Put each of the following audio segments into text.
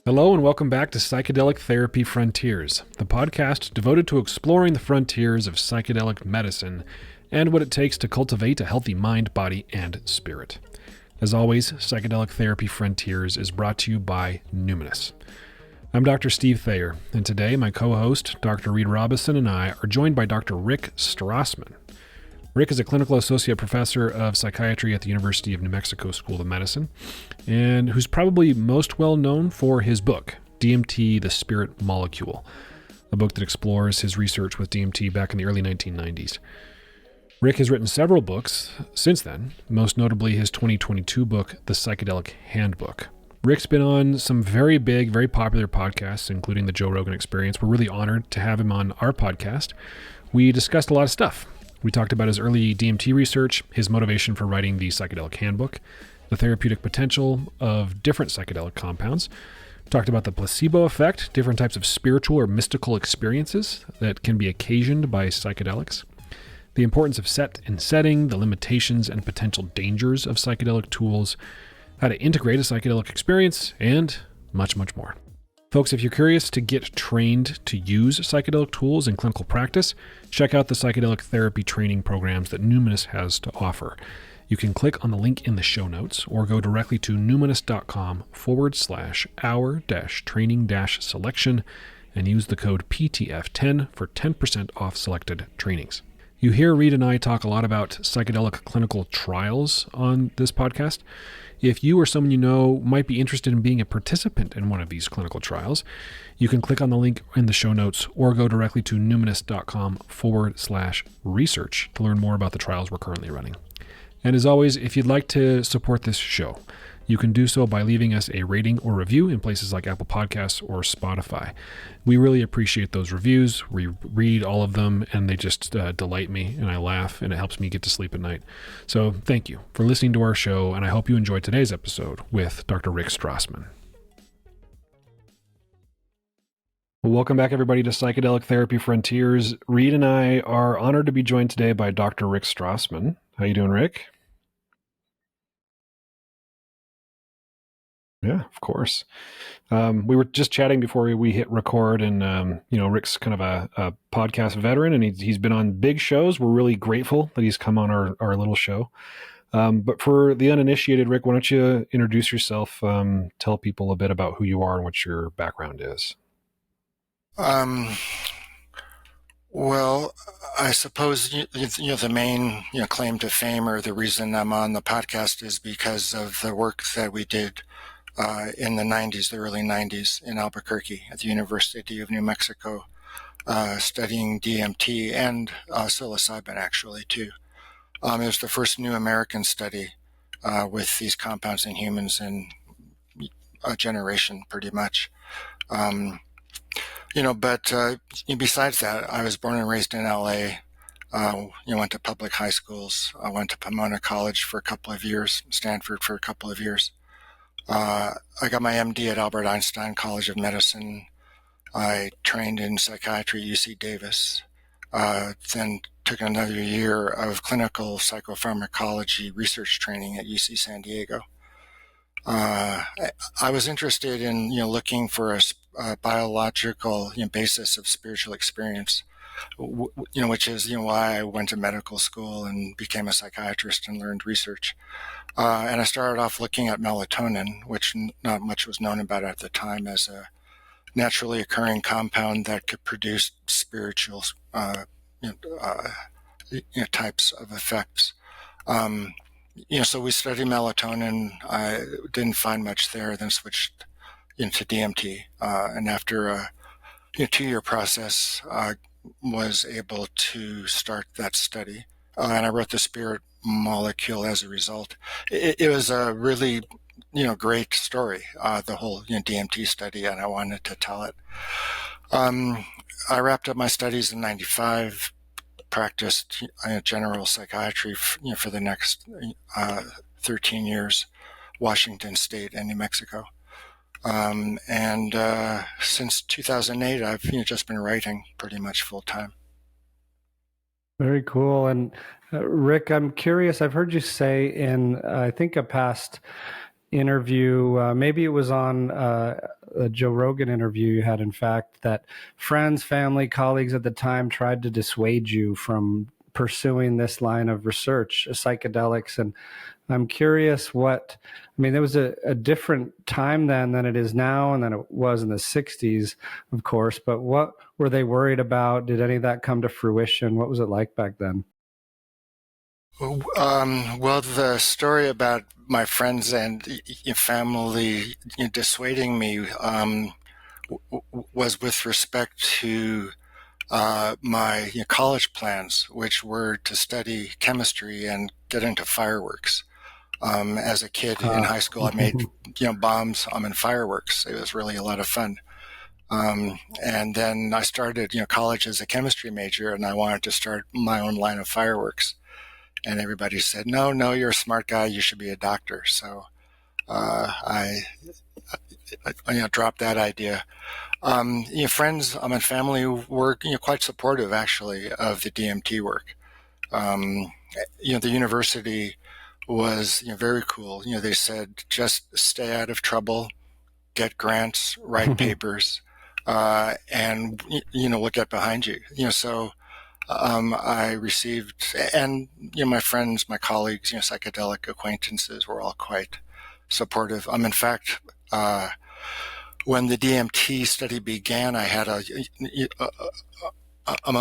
Hello and welcome back to Psychedelic Therapy Frontiers, the podcast devoted to exploring the frontiers of psychedelic medicine and what it takes to cultivate a healthy mind, body, and spirit. As always, Psychedelic Therapy Frontiers is brought to you by Numinous. I'm Dr. Steve Thayer, and today my co-host, Dr. Reid Robison, and I are joined by Dr. Rick Strassman. Rick is a clinical associate professor of psychiatry at the University of New Mexico School of Medicine, and who's probably most well known for his book, DMT The Spirit Molecule, a book that explores his research with DMT back in the early 1990s. Rick has written several books since then, most notably his 2022 book, The Psychedelic Handbook. Rick's been on some very big, very popular podcasts, including the Joe Rogan Experience. We're really honored to have him on our podcast. We discussed a lot of stuff. We talked about his early DMT research, his motivation for writing the Psychedelic Handbook, the therapeutic potential of different psychedelic compounds. We talked about the placebo effect, different types of spiritual or mystical experiences that can be occasioned by psychedelics, the importance of set and setting, the limitations and potential dangers of psychedelic tools, how to integrate a psychedelic experience, and much, much more. Folks, if you're curious to get trained to use psychedelic tools in clinical practice, check out the psychedelic therapy training programs that Numinous has to offer. You can click on the link in the show notes or go directly to numinous.com/our-training-selection and use the code PTF10 for 10% off selected trainings. You hear Reid and I talk a lot about psychedelic clinical trials on this podcast. If you or someone you know might be interested in being a participant in one of these clinical trials, you can click on the link in the show notes or go directly to numinous.com/research to learn more about the trials we're currently running. And as always, if you'd like to support this show, you can do so by leaving us a rating or review in places like Apple Podcasts or Spotify. We really appreciate those reviews. We read all of them, and they just delight me, and I laugh, and it helps me get to sleep at night. So thank you for listening to our show, and I hope you enjoyed today's episode with Dr. Rick Strassman. Well, welcome back, everybody, to Psychedelic Therapy Frontiers. Reid and I are honored to be joined today by Dr. Rick Strassman. How you doing, Rick? Yeah, of course. We were just chatting before we hit record, and Rick's kind of a podcast veteran, and he's been on big shows. We're really grateful that he's come on our little show. But for the uninitiated, Rick, why don't you introduce yourself, tell people a bit about who you are and what your background is. Well, I suppose the main claim to fame, or the reason I'm on the podcast, is because of the work that we did in the 90s, the early 90s, in Albuquerque at the University of New Mexico, studying DMT and psilocybin, actually, too. It was the first new American study with these compounds in humans in a generation, pretty much. But besides that, I was born and raised in LA. Went to public high schools. I went to Pomona College for a couple of years, Stanford for a couple of years. I got my MD at Albert Einstein College of Medicine. I trained in psychiatry at UC Davis. Then took another year of clinical psychopharmacology research training at UC San Diego. I was interested in looking for a biological basis of spiritual experience, which is why I went to medical school and became a psychiatrist and learned research. And I started off looking at melatonin, which not much was known about at the time, as a naturally occurring compound that could produce spiritual types of effects. So we studied melatonin. I didn't find much there, then switched into DMT. And after a 2-year process, I was able to start that study. And I wrote The Spirit Molecule as a result. It was a really, great story, the whole DMT study, and I wanted to tell it. I wrapped up my studies in 95, practiced general psychiatry for the next 13 years, Washington State and New Mexico. And since 2008, I've just been writing pretty much full time. Very cool. And Rick, I'm curious, I've heard you say in, I think, a past interview, maybe it was on a Joe Rogan interview you had, in fact, that friends, family, colleagues at the time tried to dissuade you from pursuing this line of research, psychedelics. And I'm curious there was a different time then than it is now and than it was in the 60s, of course, but what were they worried about? Did any of that come to fruition? What was it like back then? Well, the story about my friends and family dissuading me was with respect to my college plans, which were to study chemistry and get into fireworks. As a kid in high school, I made bombs and fireworks. It was really a lot of fun. And then I started college as a chemistry major, and I wanted to start my own line of fireworks. And everybody said, no, you're a smart guy. You should be a doctor. So I dropped that idea. Friends and family were quite supportive, actually, of the DMT work. The university was very cool. They said, just stay out of trouble, get grants, write papers, and we'll get behind you. So. I received, and my friends, my colleagues, psychedelic acquaintances were all quite supportive. In fact, when the DMT study began, I had a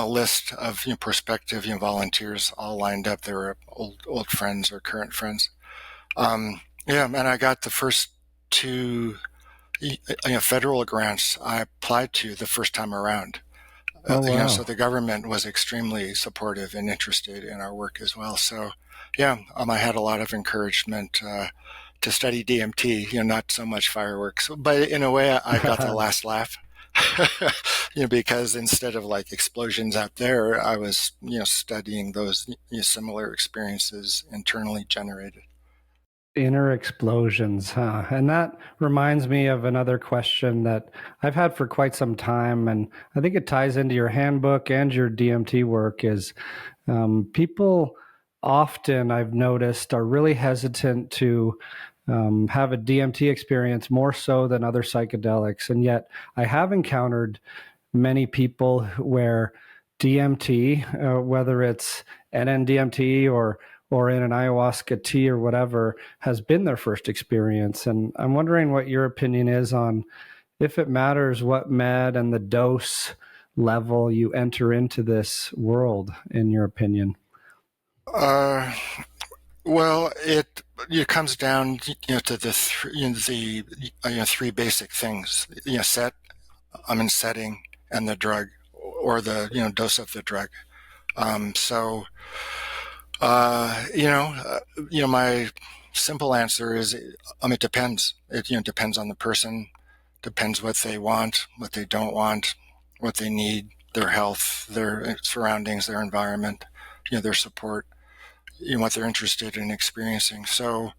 list of prospective volunteers all lined up. They were old friends or current friends. And I got the first two federal grants I applied to the first time around. Oh, wow. So the government was extremely supportive and interested in our work as well. So, I had a lot of encouragement to study DMT. Not so much fireworks, but in a way, I got the last laugh. Because instead of like explosions out there, I was studying those similar experiences internally generated. Inner explosions, huh? And that reminds me of another question that I've had for quite some time, and I think it ties into your handbook and your DMT work, is people often, I've noticed, are really hesitant to have a DMT experience more so than other psychedelics. And yet I have encountered many people where DMT, whether it's NN-DMT or in an ayahuasca tea or whatever, has been their first experience. And I'm wondering what your opinion is on if it matters what med and the dose level you enter into this world, in your opinion. Well, it comes down to the three basic things: setting, and the drug, or the dose of the drug. My simple answer is, it depends. It depends on the person, depends what they want, what they don't want, what they need, their health, their surroundings, their environment, their support, what they're interested in experiencing. So,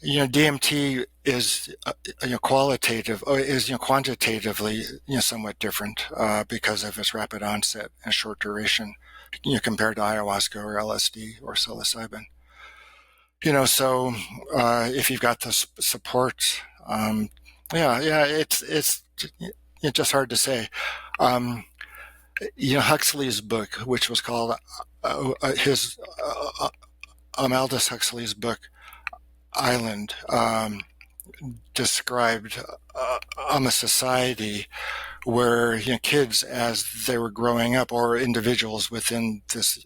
DMT is quantitatively somewhat different because of its rapid onset and short duration, compared to ayahuasca or LSD or psilocybin. So if you've got the support, it's just hard to say. Huxley's book, which was called Aldous Huxley's book, Island, described a society where kids, as they were growing up, or individuals within this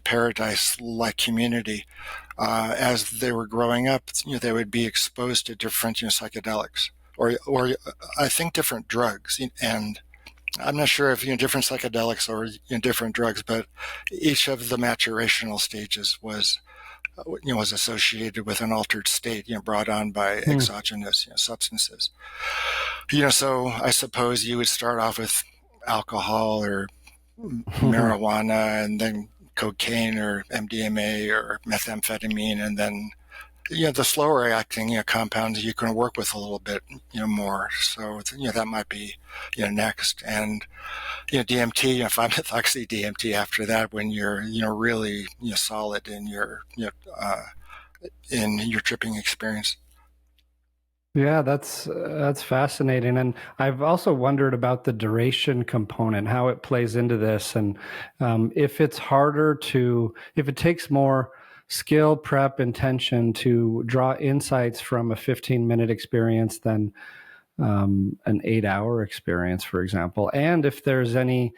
paradise-like community, as they were growing up, they would be exposed to different psychedelics, or I think different drugs, and I'm not sure if different psychedelics or different drugs, but each of the maturational stages was associated with an altered state, brought on by exogenous substances. So I suppose you would start off with alcohol or marijuana, and then cocaine or MDMA or methamphetamine, and then the slower acting compounds you can work with a little bit more. So that might be next, and DMT, 5-methoxy DMT after that, when you're really solid in your in your tripping experience. Yeah, that's fascinating, and I've also wondered about the duration component, how it plays into this, and if it's harder if it takes more skill, prep, intention to draw insights from a 15-minute experience than an 8-hour experience, for example, and if there's any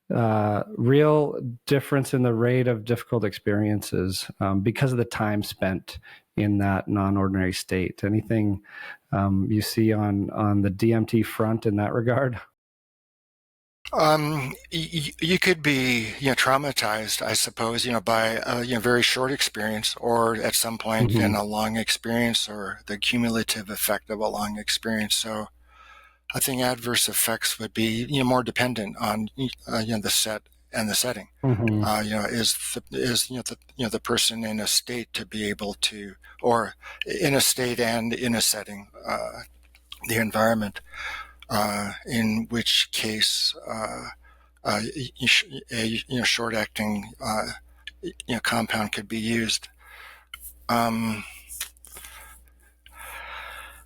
real difference in the rate of difficult experiences because of the time spent in that non-ordinary state. Anything you see on the DMT front in that regard? You could be, traumatized, I suppose, by a very short experience, or at some point in a long experience, or the cumulative effect of a long experience. So I think adverse effects would be, more dependent on, the set and the setting. Is the person in a state to be able to, or in a state and in a setting, the environment, in which case a short-acting compound could be used.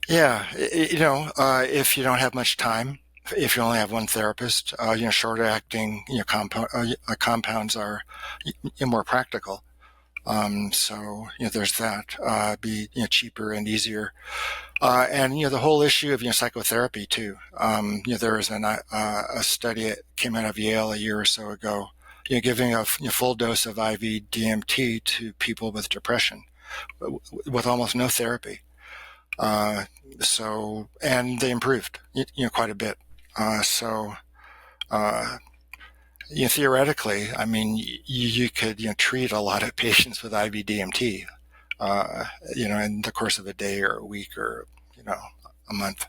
If you don't have much time, if you only have one therapist, short-acting compounds are more practical. So there's that. Be cheaper and easier. And the whole issue of psychotherapy too. There was a study that came out of Yale a year or so ago, giving a full dose of IV DMT to people with depression, with almost no therapy. And they improved, quite a bit. Theoretically, I mean, you could treat a lot of patients with IV DMT, in the course of a day or a week or a month.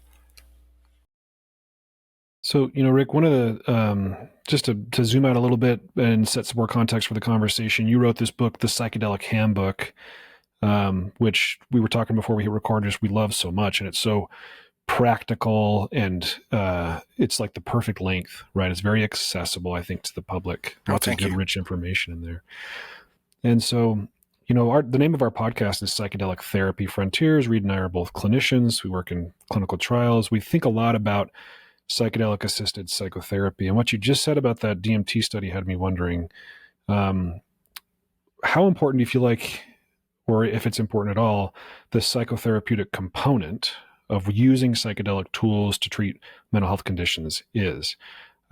So, Rick, one of the, just to zoom out a little bit and set some more context for the conversation, you wrote this book, The Psychedelic Handbook, which we were talking before we hit record, just we love so much. And it's so practical and it's like the perfect length, right? It's very accessible, I think, to the public. Lots of good, rich information in there. And so, the name of our podcast is Psychedelic Therapy Frontiers. Reid and I are both clinicians. We work in clinical trials. We think a lot about psychedelic-assisted psychotherapy. And what you just said about that DMT study had me wondering, how important do you feel like, or if it's important at all, the psychotherapeutic component of using psychedelic tools to treat mental health conditions is?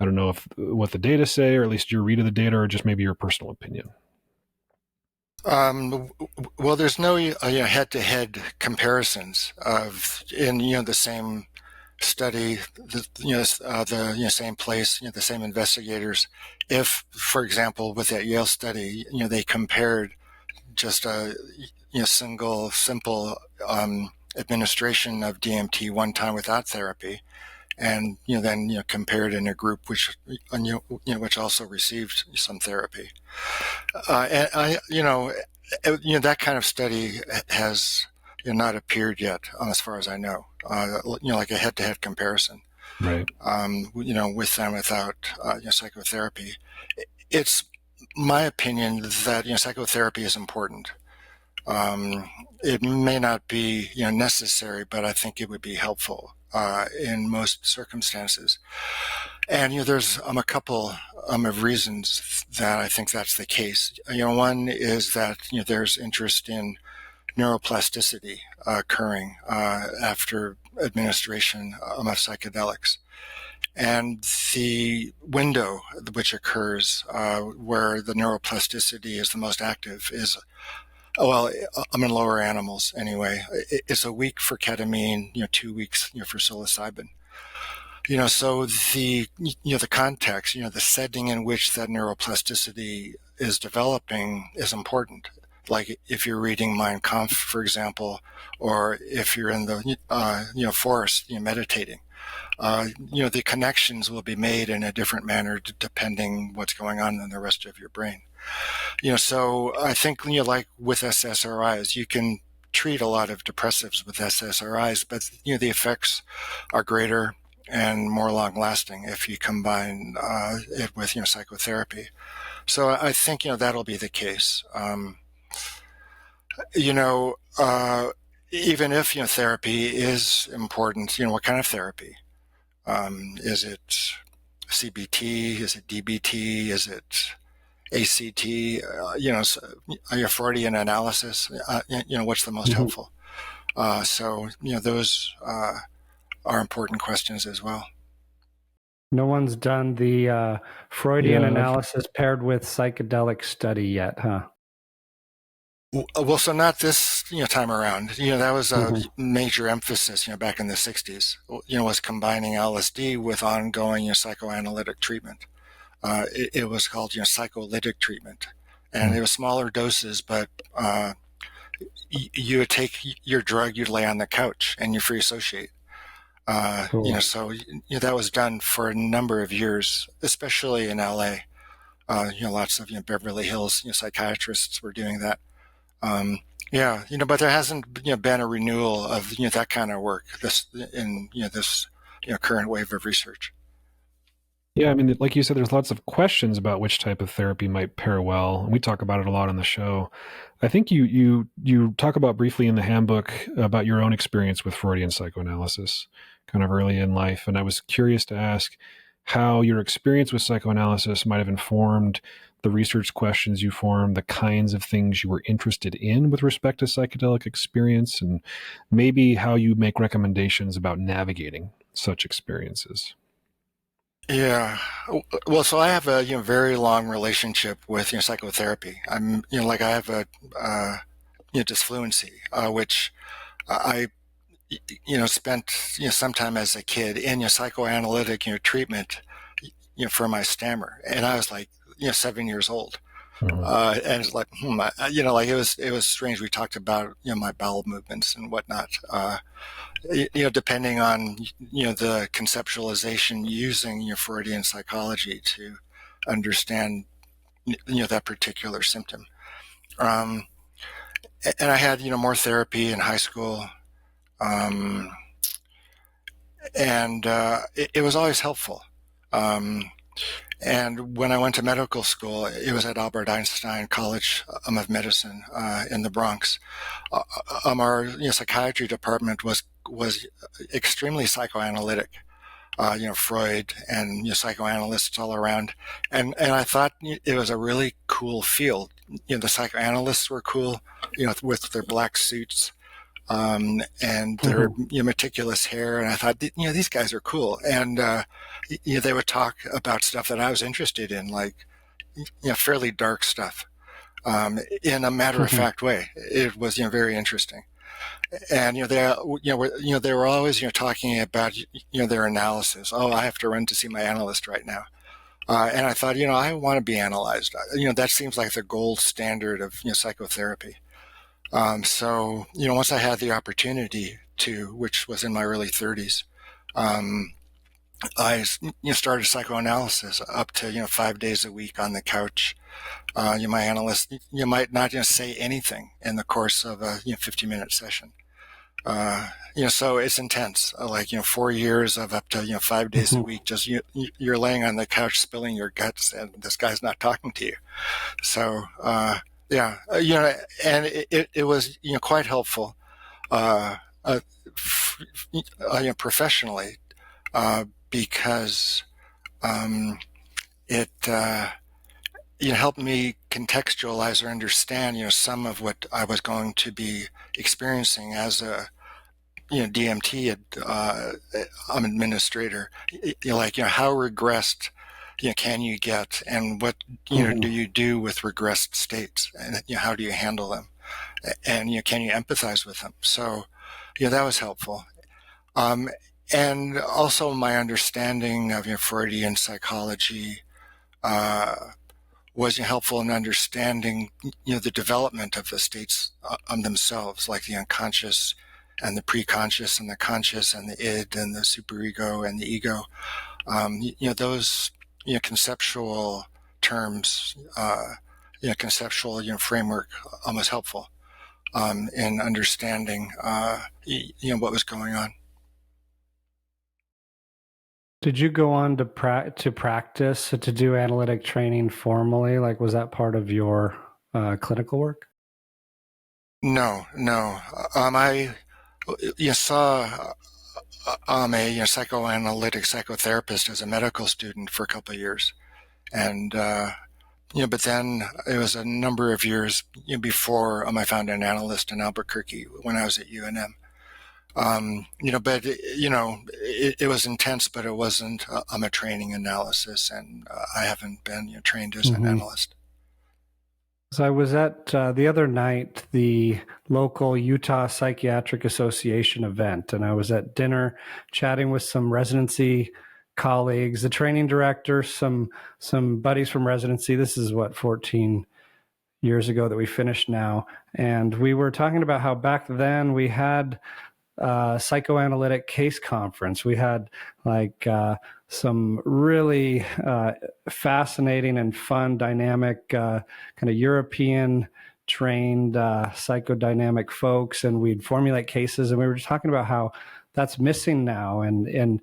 I don't know what the data say, or at least your read of the data, or just maybe your personal opinion. Well, there's no head-to-head comparisons in the same study, the same place, the same investigators. If, for example, with that Yale study, they compared just a simple administration of DMT one time without therapy, and then compared in a group which also received some therapy. And that kind of study has not appeared yet, as far as I know. Like a head-to-head comparison, right? With and without psychotherapy. It's my opinion that psychotherapy is important. It may not be necessary, but I think it would be helpful in most circumstances. And there's a couple of reasons that I think that's the case. One is that there's interest in neuroplasticity occurring after administration of psychedelics. And the window which occurs where the neuroplasticity is the most active is, I'm in lower animals anyway. It's a week for ketamine, 2 weeks for psilocybin. So the context, the setting in which that neuroplasticity is developing is important. Like if you're reading Mein Kampf, for example, or if you're in the forest, meditating, the connections will be made in a different manner depending what's going on in the rest of your brain. So I think like with SSRIs, you can treat a lot of depressives with SSRIs, but the effects are greater and more long-lasting if you combine it with psychotherapy. So I think that'll be the case. You know, even if, therapy is important, what kind of therapy? Is it CBT? Is it DBT? Is it ACT? A Freudian analysis? What's the most Mhm. helpful? So, those are important questions as well. No one's done the Freudian Yeah, analysis paired with psychedelic study yet, huh? Well, so not this, time around. That was a Hmm. major emphasis, back in the 60s, was combining LSD with ongoing, psychoanalytic treatment. It was called, psycholytic treatment. And it was smaller doses, but you would take your drug, you'd lay on the couch and you free associate. Cool. So that was done for a number of years, especially in LA. Lots of, Beverly Hills, psychiatrists were doing that. Um, yeah, but there hasn't, been a renewal of, that kind of work this, current wave of research. yeah. I mean, like you said, there's lots of questions about which type of therapy might pair well, and we talk about it a lot on the show. I think you talk about briefly in the handbook about your own experience with Freudian psychoanalysis, kind of early in life, and I was curious to ask how your experience with psychoanalysis might have informed the research questions you formed, the kinds of things you were interested in with respect to psychedelic experience, and maybe how you make recommendations about navigating such experiences. Yeah. Well, so I have a, very long relationship with, psychotherapy. I'm, like I have a, dysfluency, which I, spent, some time as a kid in, psychoanalytic, treatment, for my stammer. And I was like, 7 years old. Mhm. And it's like, like it was strange. We talked about, my bowel movements and whatnot. Depending on, the conceptualization using your Freudian psychology to understand, that particular symptom. Um, and I had, more therapy in high school. Um, and it was always helpful. Um, And when I went to medical school, it was at Albert Einstein College of Medicine in the Bronx. Our psychiatry department was extremely psychoanalytic. Freud and psychoanalysts all around, and I thought it was a really cool field. The psychoanalysts were cool, with their black suits and their Hmm. meticulous hair. And I thought, these guys are cool. And they would talk about stuff that I was interested in, like fairly dark stuff, in a matter of Hmm. fact way. It was very interesting. And they were always talking about their analysis. Oh, I have to run to see my analyst right now. And I thought, I want to be analyzed. That seems like the gold standard of psychotherapy. So, once I had the opportunity to, which was in my early 30s, um, I started psychoanalysis up to 5 days a week on the couch. My analyst might not say anything in the course of a 50-minute session. So it's intense. Like 4 years of up to 5 days a Hmm. week. Just you're laying on the couch spilling your guts, and this guy's not talking to you. So yeah, and it was quite helpful uh, uh, professionally because um, it helped me contextualize or understand some of what I was going to be experiencing as a DMT administrator. Like how regressed can you get, and what do Hmm. you do with regressed states, and how do you handle them, and can you empathize with them? So that was helpful. Um, and also my understanding of Freudian psychology uh, was helpful in understanding the development of the states themselves, like the unconscious and the preconscious and the conscious and the id and the superego and the ego. Those conceptual terms, conceptual framework was helpful in understanding what was going on. Did you go on to practice to do analytic training formally? Like, was that part of your clinical work? No, no. I saw a psychoanalytic psychotherapist as a medical student for a couple of years, and but then it was a number of years before I found an analyst in Albuquerque when I was at UNM. But it was intense, but it wasn't a training analysis, and I haven't been trained as an analyst. So I was at the other night, the local Utah Psychiatric Association event, and I was at dinner chatting with some residency colleagues, the training director, some buddies from residency. This is 14 years ago that we finished now. And we were talking about how back then we had psychoanalytic case conference. We had some really fascinating and fun, dynamic, kind of European trained psychodynamic folks, and we'd formulate cases. And we were just talking about how that's missing now, and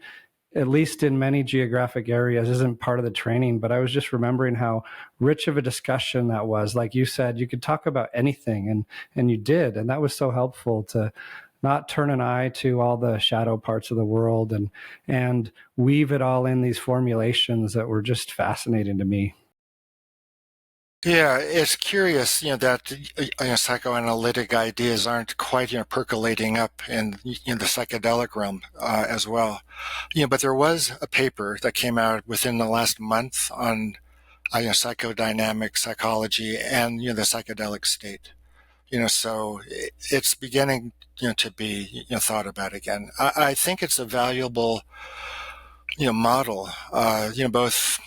at least in many geographic areas isn't part of the training. But I was just remembering how rich of a discussion that was. Like you said, you could talk about anything, and you did, and that was so helpful to not turn an eye to all the shadow parts of the world and weave it all in these formulations that were just fascinating to me. Yeah, it's curious, that psychoanalytic ideas aren't quite percolating up in the psychedelic realm as well. But there was a paper that came out within the last month on psychodynamic psychology and the psychedelic state. So it's beginning to be thought about again. I think it's a valuable model, both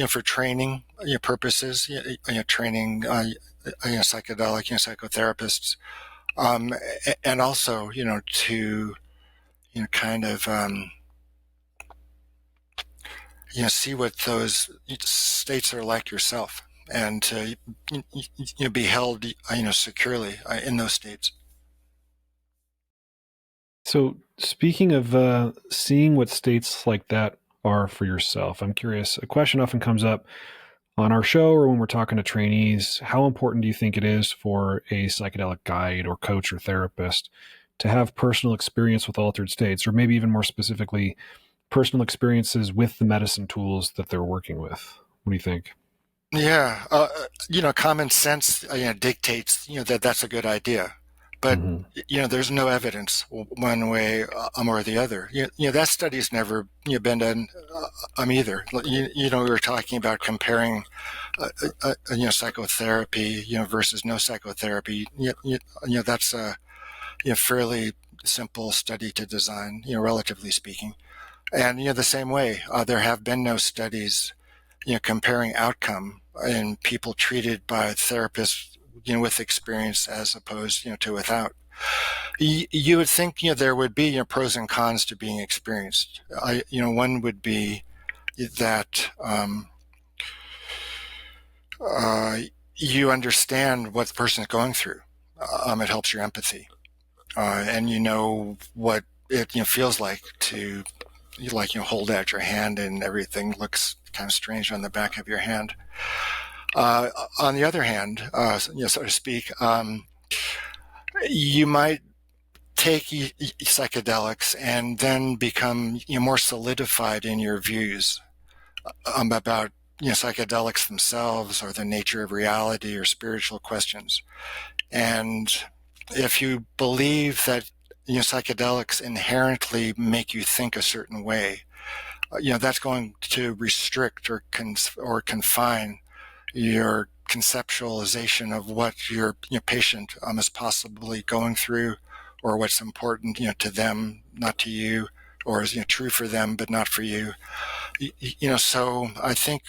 for training purposes, training psychedelic psychotherapists, and also to kind of see what those states are like yourself, and to be held securely in those states. So speaking of seeing what states like that are for yourself, I'm curious, a question often comes up on our show or when we're talking to trainees. How important do you think it is for a psychedelic guide or coach or therapist to have personal experience with altered states, or maybe even more specifically, personal experiences with the medicine tools that they're working with? What do you think? Yeah, common sense dictates that that's a good idea, but there's no evidence one way or the other. That study's never been done either. We were talking about comparing psychotherapy versus no psychotherapy. That's a fairly simple study to design, relatively speaking. And the same way, there have been no studies comparing outcome in people treated by therapists with experience as opposed to without. You would think there would be pros and cons to being experienced. One would be that you understand what the person is going through. It helps your empathy, and what it feels like to hold out your hand and everything looks kind of strange on the back of your hand. On the other hand, so to speak, you might take psychedelics and then become more solidified in your views about psychedelics themselves or the nature of reality or spiritual questions. And if you believe that psychedelics inherently make you think a certain way, that's going to restrict or confine your conceptualization of what your patient is possibly going through, or what's important to them, not to you, or is true for them but not for you. So I think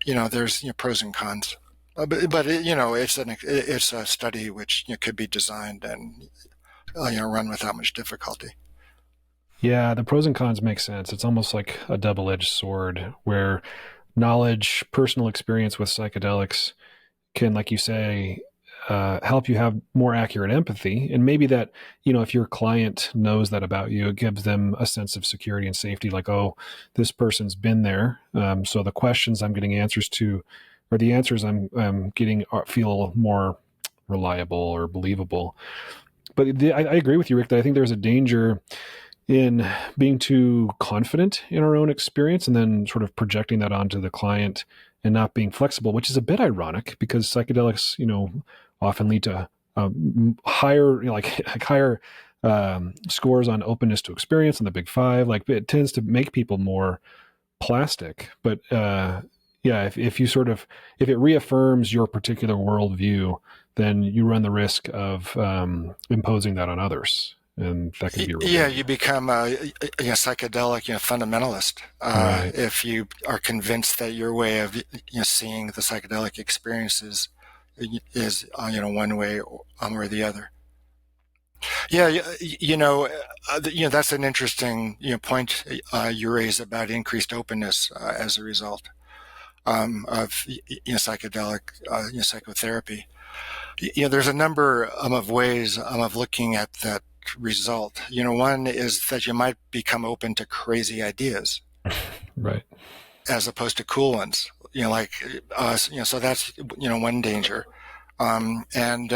there's pros and cons, but it's a study which could be designed and run without much difficulty. Yeah, the pros and cons make sense. It's almost like a double-edged sword where knowledge, personal experience with psychedelics can, like you say, help you have more accurate empathy. And maybe that, if your client knows that about you, it gives them a sense of security and safety, like, oh, this person's been there. So the questions I'm getting answers to, or the answers I'm getting feel more reliable or believable. But I agree with you, Rick, that I think there's a danger in being too confident in our own experience and then sort of projecting that onto the client and not being flexible, which is a bit ironic because psychedelics, often lead to higher, higher scores on openness to experience on the Big Five. Like it tends to make people more plastic. But if you if it reaffirms your particular worldview, then you run the risk of imposing that on others. And that can be you become a psychedelic fundamentalist right. if you are convinced that your way of seeing the psychedelic experiences is one way or the other. That's an interesting point you raise about increased openness as a result of psychedelic psychotherapy. There's a number of ways of looking at that result. One is that you might become open to crazy ideas, right, as opposed to cool ones. So that's one danger, and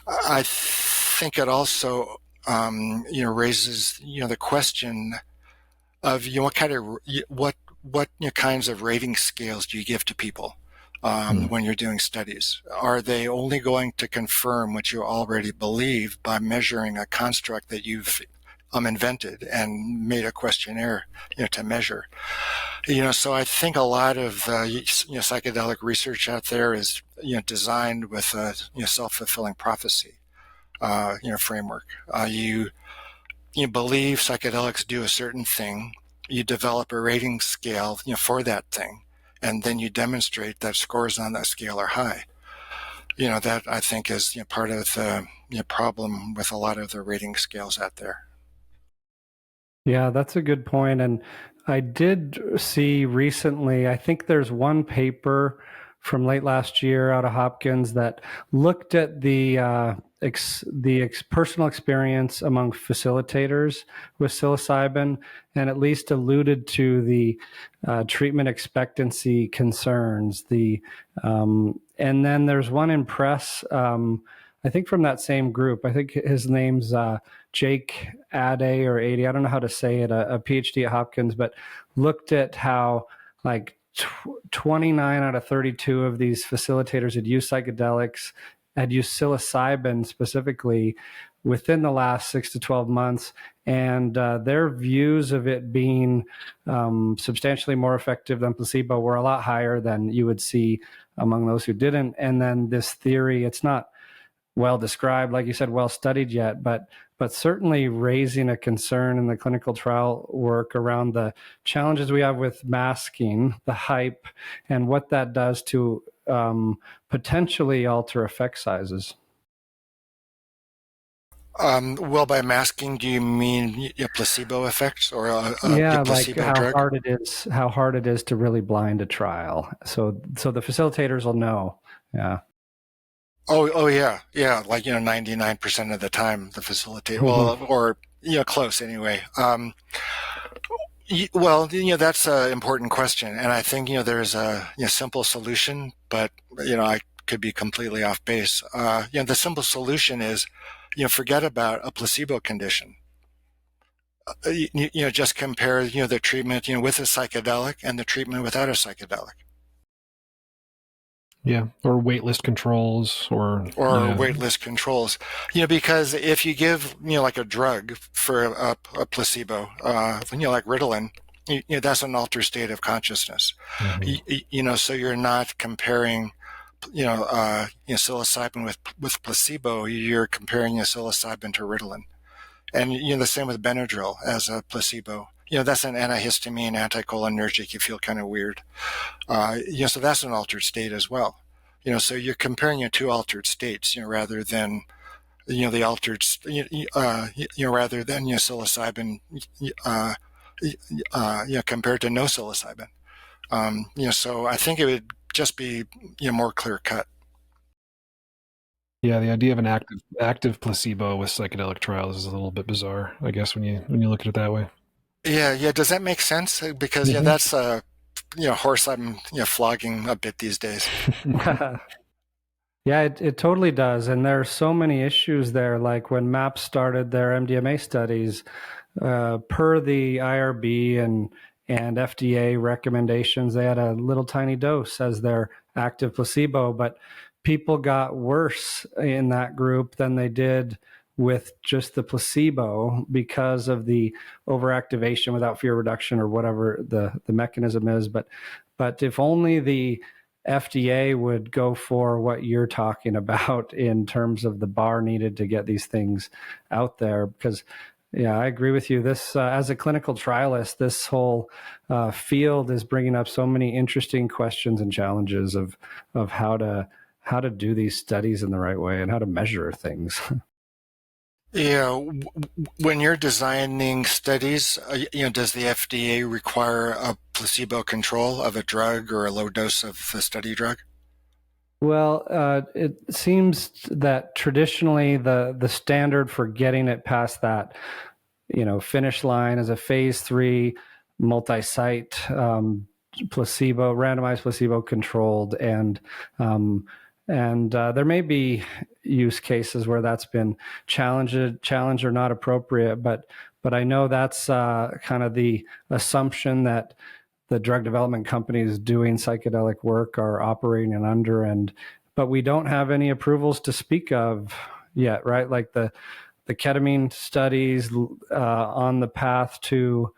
I think it also raises the question of what kinds of rating scales do you give to people when you're doing studies? Are they only going to confirm what you already believe by measuring a construct that you've invented and made a questionnaire to measure? So I think a lot of psychedelic research out there is designed with a self-fulfilling prophecy framework. You believe psychedelics do a certain thing, you develop a rating scale for that thing, and then you demonstrate that scores on that scale are high. That I think is part of the problem with a lot of the rating scales out there. Yeah, that's a good point. And I did see recently, I think there's one paper from late last year out of Hopkins that looked at the personal experience among facilitators with psilocybin, and at least alluded to the treatment expectancy concerns. And then there's one in press, I think from that same group. I think his name's Jake Ade or Ade. I don't know how to say it. A PhD at Hopkins, but looked at how 29 out of 32 of these facilitators had used psychedelics, had used psilocybin specifically within the last 6 to 12 months. And their views of it being substantially more effective than placebo were a lot higher than you would see among those who didn't. And then this theory, it's not well described, like you said, well studied yet, but certainly raising a concern in the clinical trial work around the challenges we have with masking the hype and what that does to potentially alter effect sizes. Well, by masking, do you mean placebo effects or a placebo how drug? How hard it is to really blind a trial. So the facilitators will know. Yeah. Oh yeah. 99% of the time the facilitator, or close anyway. That's an important question, and I think there's a simple solution, but I could be completely off base. The simple solution is forget about a placebo condition. Just compare the treatment with a psychedelic and the treatment without a psychedelic. Yeah, or waitlist controls, or waitlist controls. Because if you give like a drug for a placebo, like Ritalin, that's an altered state of consciousness. Mm-hmm. So you're not comparing psilocybin with placebo. You're comparing psilocybin to Ritalin, and the same with Benadryl as a placebo. That's an antihistamine, anticholinergic. You feel kind of weird. So that's an altered state as well. So you're comparing two altered states, rather than, the altered, rather than psilocybin, compared to no psilocybin. So I think it would just be, more clear cut. Yeah, the idea of an active placebo with psychedelic trials is a little bit bizarre, I guess, when you look at it that way. Yeah. Does that make sense? Because that's a horse I'm flogging a bit these days. Yeah, it totally does. And there are so many issues there. Like when MAPS started their MDMA studies, per the IRB and FDA recommendations, they had a little tiny dose as their active placebo, but people got worse in that group than they did with just the placebo because of the overactivation without fear reduction or whatever the mechanism is. But if only the FDA would go for what you're talking about in terms of the bar needed to get these things out there. Because, yeah, I agree with you. This, as a clinical trialist, this whole field is bringing up so many interesting questions and challenges of how to do these studies in the right way and how to measure things. Yeah, when you're designing studies, does the FDA require a placebo control of a drug or a low dose of the study drug? Well, it seems that traditionally the standard for getting it past that, finish line is a phase 3 multi-site placebo, randomized placebo controlled, and there may be use cases where that's been challenged or not appropriate, but I know that's kind of the assumption that the drug development companies doing psychedelic work are operating under, but we don't have any approvals to speak of yet, right? Like the ketamine studies on the path to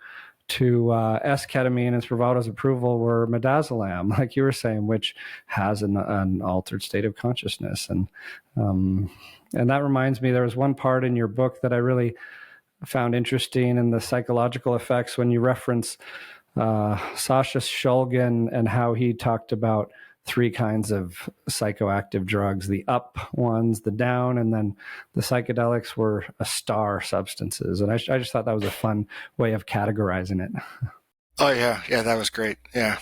S-ketamine and Spravato's approval were midazolam, like you were saying, which has an altered state of consciousness. And that reminds me, there was one part in your book that I really found interesting in the psychological effects when you reference Sasha Shulgin and how he talked about 3 kinds of psychoactive drugs: the up ones, the down, and then the psychedelics were star substances. And I just thought that was a fun way of categorizing it. Oh, yeah. Yeah, that was great. Yeah.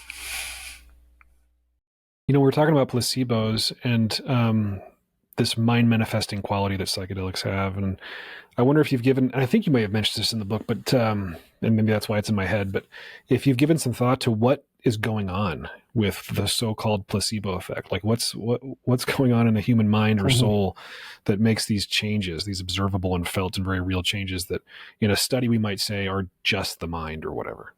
We're talking about placebos and this mind manifesting quality that psychedelics have. And I wonder if you've given, and I think you may have mentioned this in the book, but and maybe that's why it's in my head, but if you've given some thought to what is going on with the so-called placebo effect, like what's going on in the human mind or soul that makes these changes, these observable and felt and very real changes that in a study we might say are just the mind or whatever.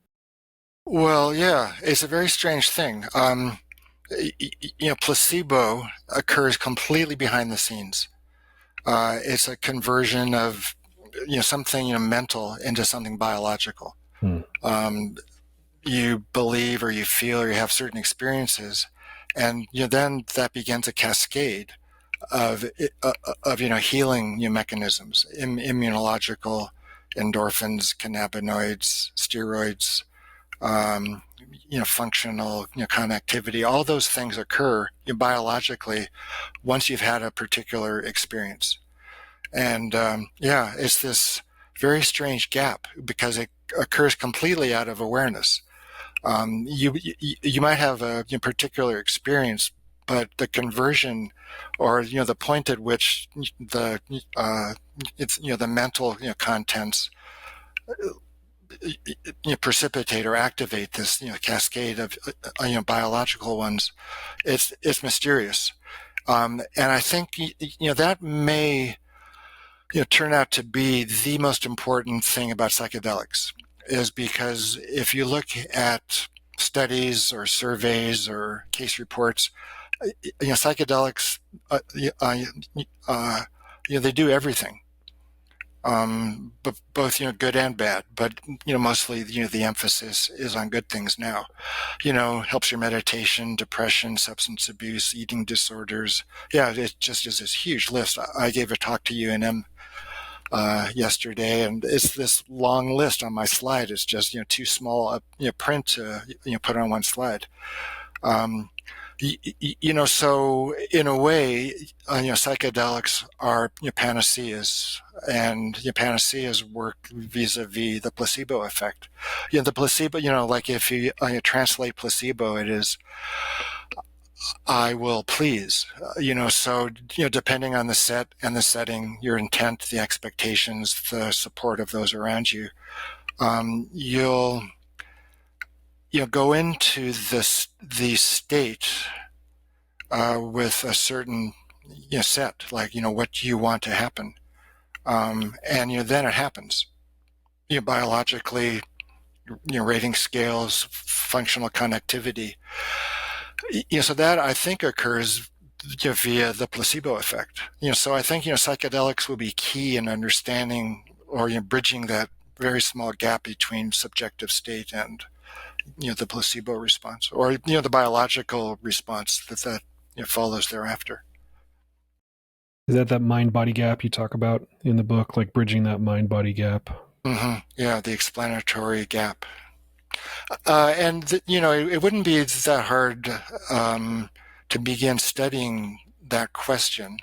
Well, yeah, it's a very strange thing. Placebo occurs completely behind the scenes. It's a conversion of something mental into something biological. You believe or you feel or you have certain experiences, and then that begins a cascade of healing mechanisms, immunological, endorphins, cannabinoids, steroids, functional connectivity. All those things occur biologically once you've had a particular experience. And it's this very strange gap because it occurs completely out of awareness. You might have a particular experience, but the conversion, or the point at which the the mental contents precipitate or activate this cascade of biological ones, it's mysterious, and I think that may turn out to be the most important thing about psychedelics, is because if you look at studies or surveys or case reports, psychedelics, they do everything, but both good and bad. But mostly the emphasis is on good things now. Helps your meditation, depression, substance abuse, eating disorders. Yeah, it just is this huge list. I gave a talk to UNM yesterday, and it's this long list on my slide. It's just too small print to put on one slide. So in a way, psychedelics are panaceas, and panaceas work vis-a-vis the placebo effect. The placebo, like if you translate placebo, it is I will please, so, depending on the set and the setting, your intent, the expectations, the support of those around you, you'll, go into the state with a certain, set, like, what do you want to happen? And, then it happens, biologically, rating scales, functional connectivity. So that I think occurs via the placebo effect. So I think, psychedelics will be key in understanding or bridging that very small gap between subjective state and, the placebo response, or, the biological response that follows thereafter. Is that mind-body gap you talk about in the book, like bridging that mind-body gap? Mm-hmm. Yeah, the explanatory gap. And, it wouldn't be that hard to begin studying that question.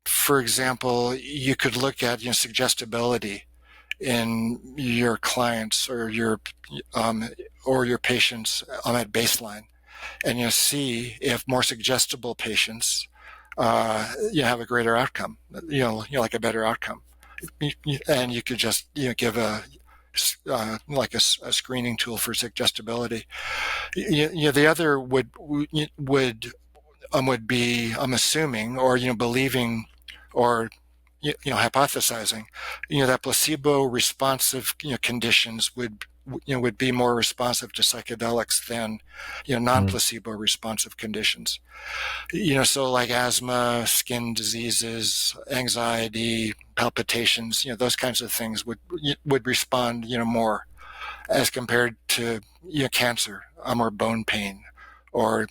For example, you could look at suggestibility in your clients or your patients at baseline, and see if more suggestible patients have a greater outcome, like a better outcome. And you could just give a screening tool for suggestibility. The other would be, I'm assuming, or believing, or hypothesizing, that placebo responsive conditions would be more responsive to psychedelics than non-placebo responsive conditions. So like asthma, skin diseases, anxiety, palpitations, those kinds of things would respond more as compared to cancer, or bone pain, or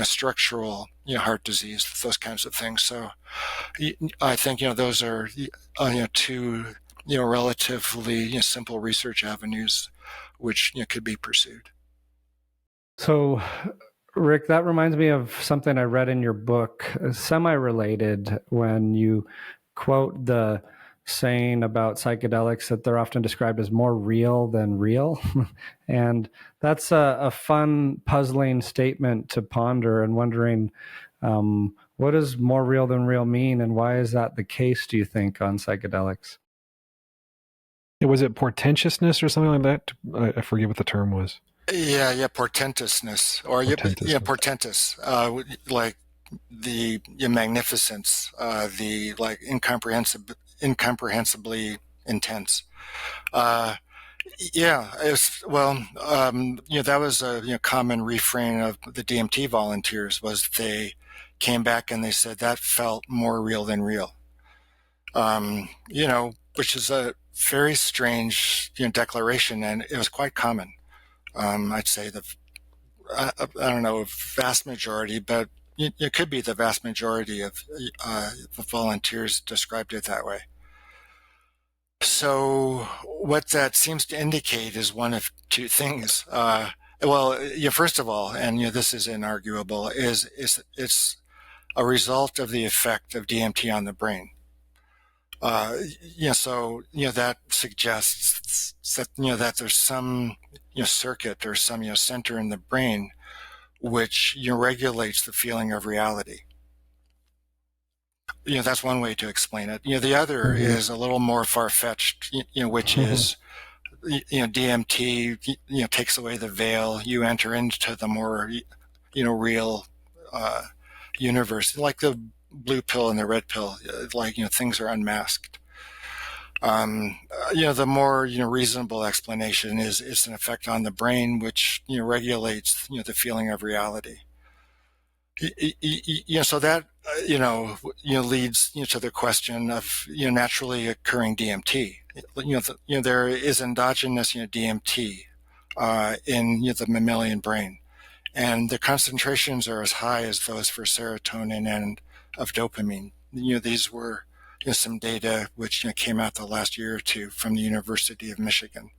structural heart disease, those kinds of things. So I think those are two relatively simple research avenues which could be pursued. So, Rick, that reminds me of something I read in your book, semi-related, when you quote the saying about psychedelics that they're often described as more real than real. And that's a fun, puzzling statement to ponder, and wondering what does more real than real mean, and why is that the case, do you think, on psychedelics? Was it portentousness or something like that? I forget what the term was. Yeah, portentousness, or portentous, like the magnificence, the like incomprehensibly intense. That was a common refrain of the DMT volunteers. Was they came back and they said that felt more real than real. Which is a very strange declaration, and it was quite common. I'd say I don't know, vast majority, but it could be the vast majority of the volunteers described it that way. So what that seems to indicate is one of two things. First of all, and this is inarguable, is it's a result of the effect of DMT on the brain. So that suggests that that there's some circuit or some center in the brain which regulates the feeling of reality. That's one way to explain it. The other is a little more far-fetched, which is DMT takes away the veil. You enter into the more real universe, like the blue pill and the red pill. Like things are unmasked. The more reasonable explanation is it's an effect on the brain which regulates the feeling of reality. So that leads to the question of naturally occurring DMT. There is endogenous DMT in the mammalian brain, and the concentrations are as high as those for serotonin and of dopamine. These were some data which came out the last year or two from the University of Michigan.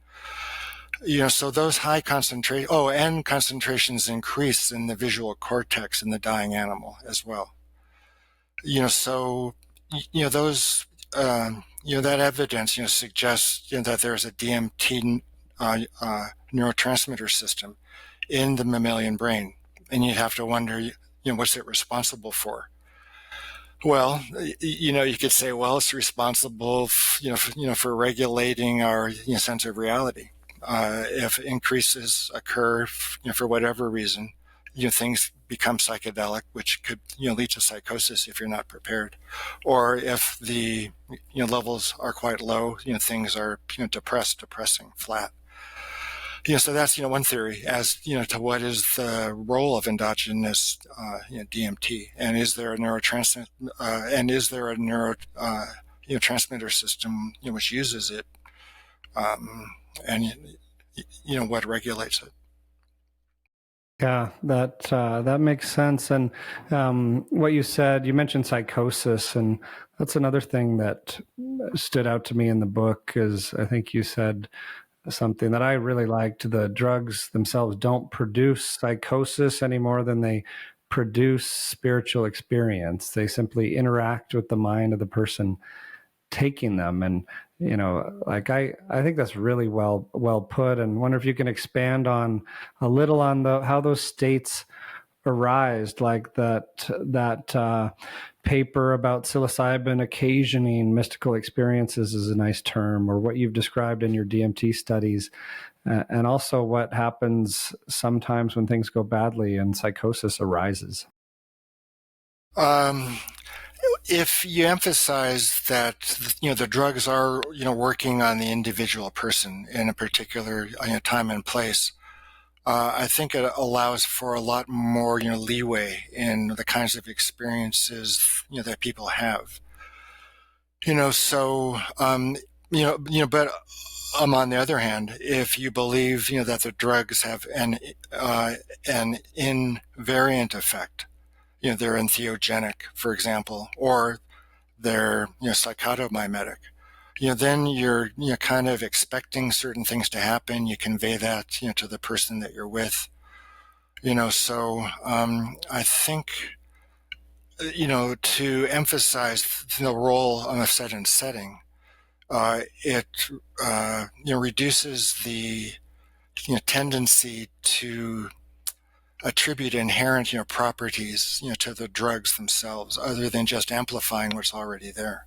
So those high concentrations increase in the visual cortex in the dying animal as well. So those that evidence suggests that there's a DMT neurotransmitter system in the mammalian brain, and you have to wonder what's it responsible for. Well, you could say, well, it's responsible for regulating our sense of reality. If increases occur for whatever reason things become psychedelic, which could lead to psychosis if you're not prepared, or if the levels are quite low, things are depressing, flat. So that's one theory as to what is the role of endogenous DMT, and is there a neurotransmitter transmitter system which uses it, and what regulates it. Yeah, that makes sense. And what you said, you mentioned psychosis, and that's another thing that stood out to me in the book. Is I think you said something that I really liked. The drugs themselves don't produce psychosis any more than they produce spiritual experience. They simply interact with the mind of the person taking them. And like I think that's really well put, and wonder if you can expand on a little on how those states arise, like that paper about psilocybin occasioning mystical experiences is a nice term, or what you've described in your DMT studies, and also what happens sometimes when things go badly and psychosis arises. If you emphasize that the drugs are working on the individual person in a particular time and place, I think it allows for a lot more leeway in the kinds of experiences that people have. So but on the other hand, if you believe that the drugs have an invariant effect, they're entheogenic, for example, or they're psychotomimetic, then you're kind of expecting certain things to happen. You convey that to the person that you're with. So I think to emphasize the role of a set and setting, it reduces the tendency to attribute inherent properties to the drugs themselves, other than just amplifying what's already there.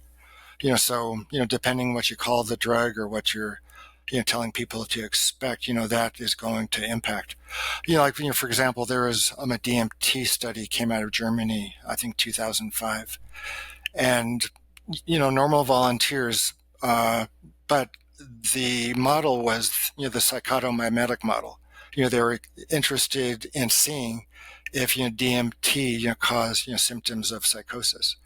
So depending what you call the drug or what you're telling people to expect, that is going to impact. Like for example, there was a DMT study came out of Germany, I think 2005, and normal volunteers, but the model was the psychotomimetic model. They were interested in seeing if DMT caused symptoms of psychosis.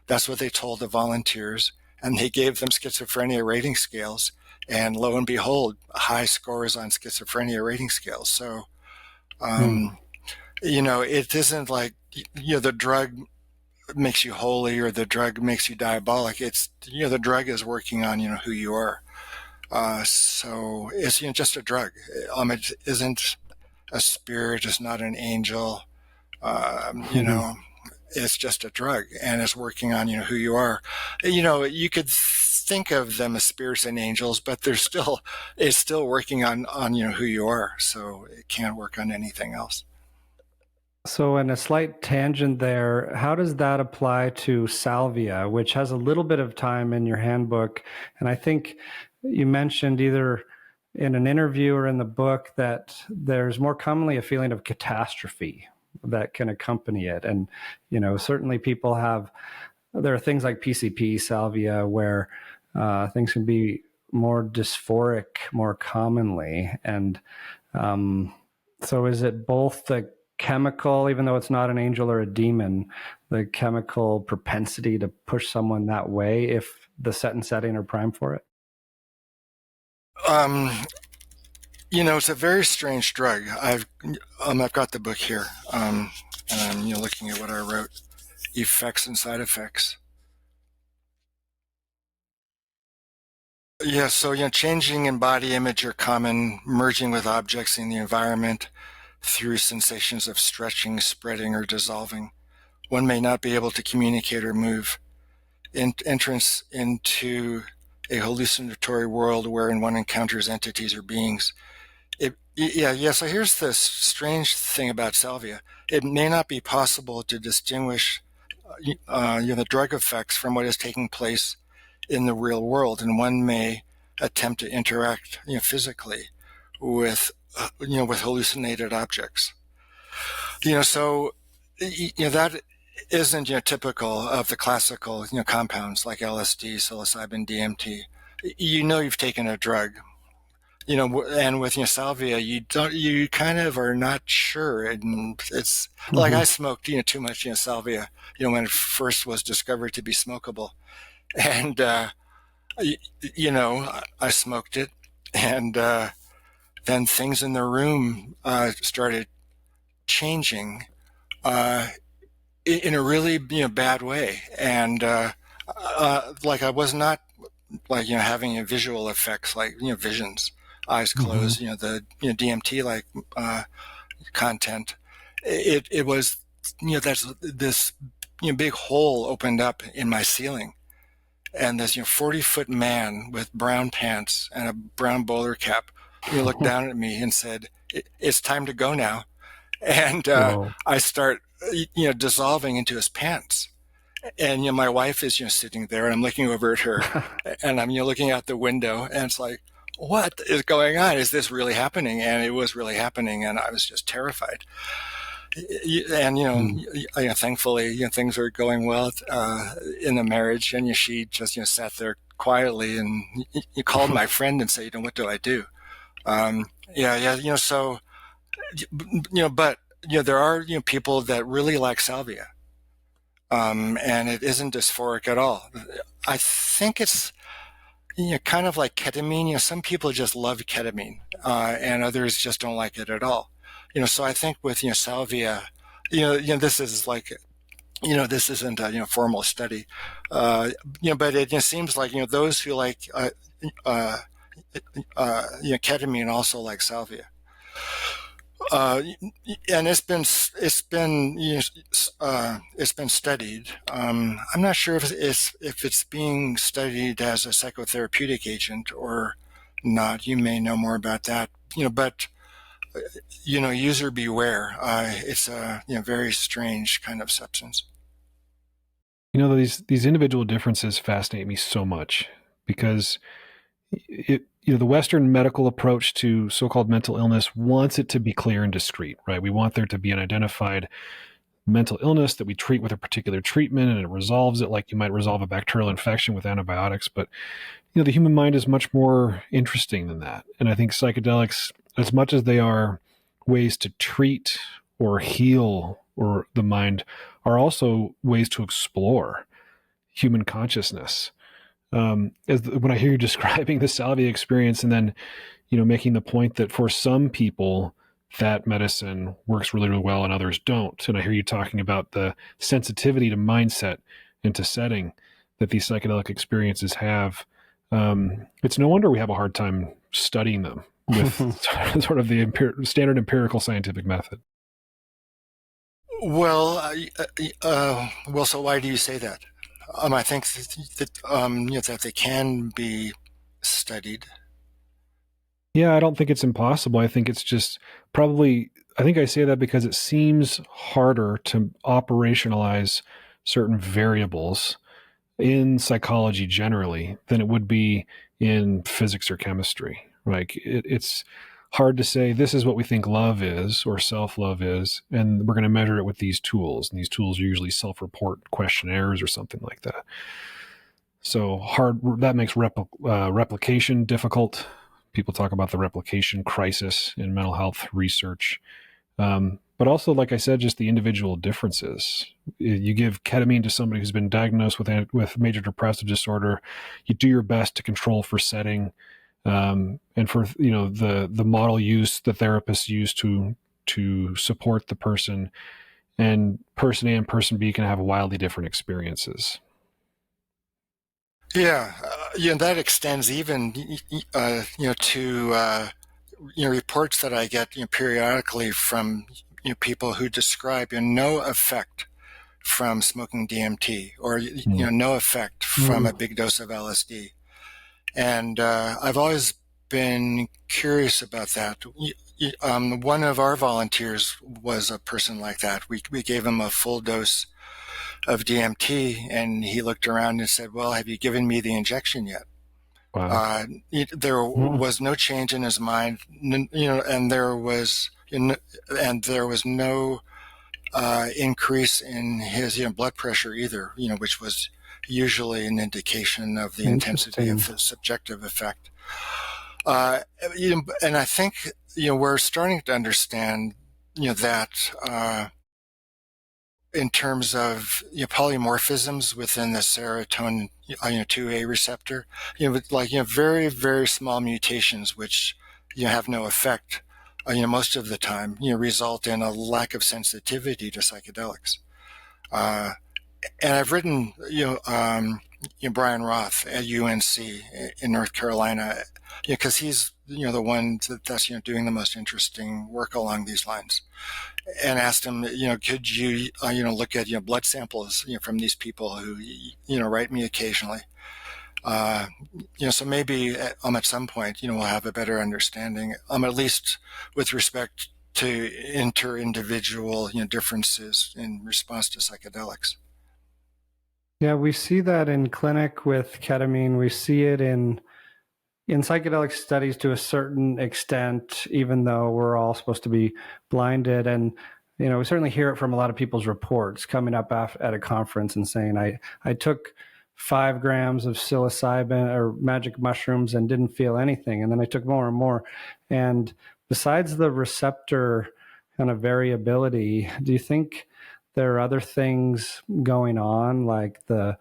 That's what they told the volunteers, and they gave them schizophrenia rating scales, and lo and behold, high scores on schizophrenia rating scales. So, it isn't like the drug makes you holy or the drug makes you diabolic. It's the drug is working on who you are. So it's just a drug. It isn't a spirit. It's not an angel. It's just a drug, and it's working on who you are. You could think of them as spirits and angels, but it's still working on who you are. So it can't work on anything else. So, in a slight tangent there, how does that apply to salvia, which has a little bit of time in your handbook? And I think you mentioned either in an interview or in the book that there's more commonly a feeling of catastrophe that can accompany it. And, certainly people there are things like PCP, salvia, where things can be more dysphoric more commonly. And so is it both the chemical, even though it's not an angel or a demon, the chemical propensity to push someone that way if the set and setting are primed for it? It's a very strange drug. I've got the book here, and I'm looking at what I wrote: effects and side effects. Yeah, so changing in body image are common, merging with objects in the environment through sensations of stretching, spreading, or dissolving. One may not be able to communicate or move. Entrance into a hallucinatory world wherein one encounters entities or beings. So here's the strange thing about salvia. It may not be possible to distinguish the drug effects from what is taking place in the real world, and one may attempt to interact physically with with hallucinated objects. So that isn't typical of the classical compounds like LSD, psilocybin, DMT. You've taken a drug. And with salvia, you kind of are not sure, and it's like I smoked too much salvia when it first was discovered to be smokable, and I smoked it, and then things in the room started changing in a really bad way, and like I was not like having visual effects like visions, eyes closed, the DMT like content. It was that's this big hole opened up in my ceiling, and this 40-foot man with brown pants and a brown bowler cap looked down at me and said, "It's time to go now." And I start dissolving into his pants, and my wife is sitting there, and I'm looking over at her, and I'm looking out the window, and it's like, what is going on? Is this really happening? And it was really happening, and I was just terrified. And thankfully things are going well in the marriage, and she just sat there quietly, and you called my friend and said, what do I do? So but there are people that really like salvia, and it isn't dysphoric at all. I think it's kind of like ketamine. Some people just love ketamine, and others just don't like it at all. So I think with salvia, this is like, this isn't a formal study, but it seems like those who like ketamine also like salvia. And it's been studied. I'm not sure if it's being studied as a psychotherapeutic agent or not. You may know more about that. But user beware. It's a very strange kind of substance. These individual differences fascinate me so much because the Western medical approach to so-called mental illness wants it to be clear and discrete, right? We want there to be an identified mental illness that we treat with a particular treatment, and it resolves it like you might resolve a bacterial infection with antibiotics. But the human mind is much more interesting than that. And I think psychedelics, as much as they are ways to treat or heal or the mind, are also ways to explore human consciousness. When I hear you describing the salvia experience, and then making the point that for some people that medicine works really, really well and others don't, and I hear you talking about the sensitivity to mindset and to setting that these psychedelic experiences have, it's no wonder we have a hard time studying them with sort of the standard empirical scientific method. Well, so why do you say that? I think that they can be studied. Yeah, I don't think it's impossible. I think it's just probably, I think I say that because it seems harder to operationalize certain variables in psychology generally than it would be in physics or chemistry. Like it's hard to say this is what we think love is or self-love is, and we're going to measure it with these tools. And these tools are usually self-report questionnaires or something like that. So that makes replication difficult. People talk about the replication crisis in mental health research. But also, like I said, just the individual differences. You give ketamine to somebody who's been diagnosed with major depressive disorder. You do your best to control for setting, and for the model use the therapists use to support the person. And person A and person B can have wildly different experiences. Yeah, that extends even to reports that I get periodically from people who describe no effect from smoking DMT, or no effect from a big dose of LSD. And I've always been curious about that. One of our volunteers was a person like that. We gave him a full dose of DMT, and he looked around and said, "Well, have you given me the injection yet?" Wow. There was no change in his mind, and there was no increase in his blood pressure either, which was usually an indication of the intensity of the subjective effect. And I think we're starting to understand that in terms of polymorphisms within the serotonin 2A receptor, with very, very small mutations which have no effect most of the time result in a lack of sensitivity to psychedelics. And I've written Brian Roth at UNC in North Carolina, because he's the one that's doing the most interesting work along these lines. And asked him, could you look at blood samples from these people who write me occasionally. So maybe at some point we'll have a better understanding, at least with respect to inter-individual differences in response to psychedelics. Yeah, we see that in clinic with ketamine. We see it in psychedelic studies to a certain extent, even though we're all supposed to be blinded. And, we certainly hear it from a lot of people's reports coming up at a conference and saying, I took 5 grams of psilocybin or magic mushrooms and didn't feel anything. And then I took more and more. And besides the receptor kind of variability, do you think there are other things going on, like the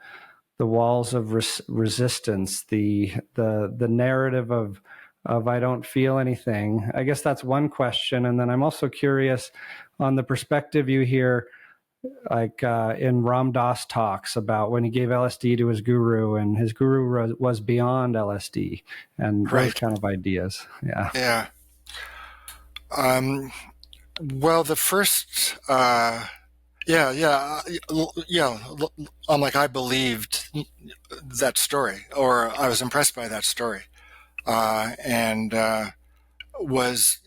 walls of resistance, the narrative of I don't feel anything? I guess that's one question. And then I'm also curious on the perspective you hear, like in Ram Dass talks about when he gave LSD to his guru, and his guru was beyond LSD, and right. Those kind of ideas. Yeah. Yeah. Well, the first, I believed that story, or I was impressed by that story, and was,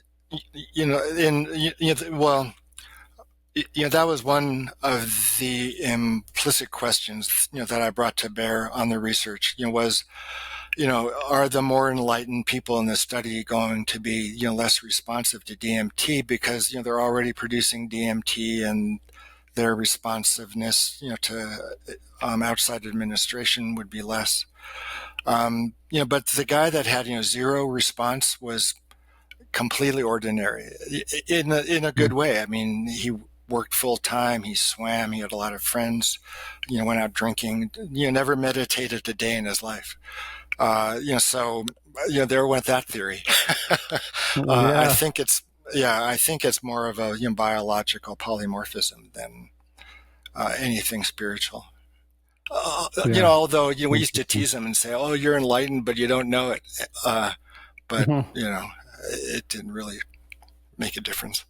that was one of the implicit questions, that I brought to bear on the research. Was, are the more enlightened people in the study going to be, less responsive to DMT because, they're already producing DMT, and their responsiveness, to outside administration would be less. But the guy that had, zero response was completely ordinary in a good way. I mean, he worked full time, he swam, he had a lot of friends, went out drinking, never meditated a day in his life. So there went that theory. I think it's more of a Yeah. biological polymorphism than anything spiritual. Although we used to tease him and say, "Oh, you're enlightened, but you don't know it." But it didn't really make a difference.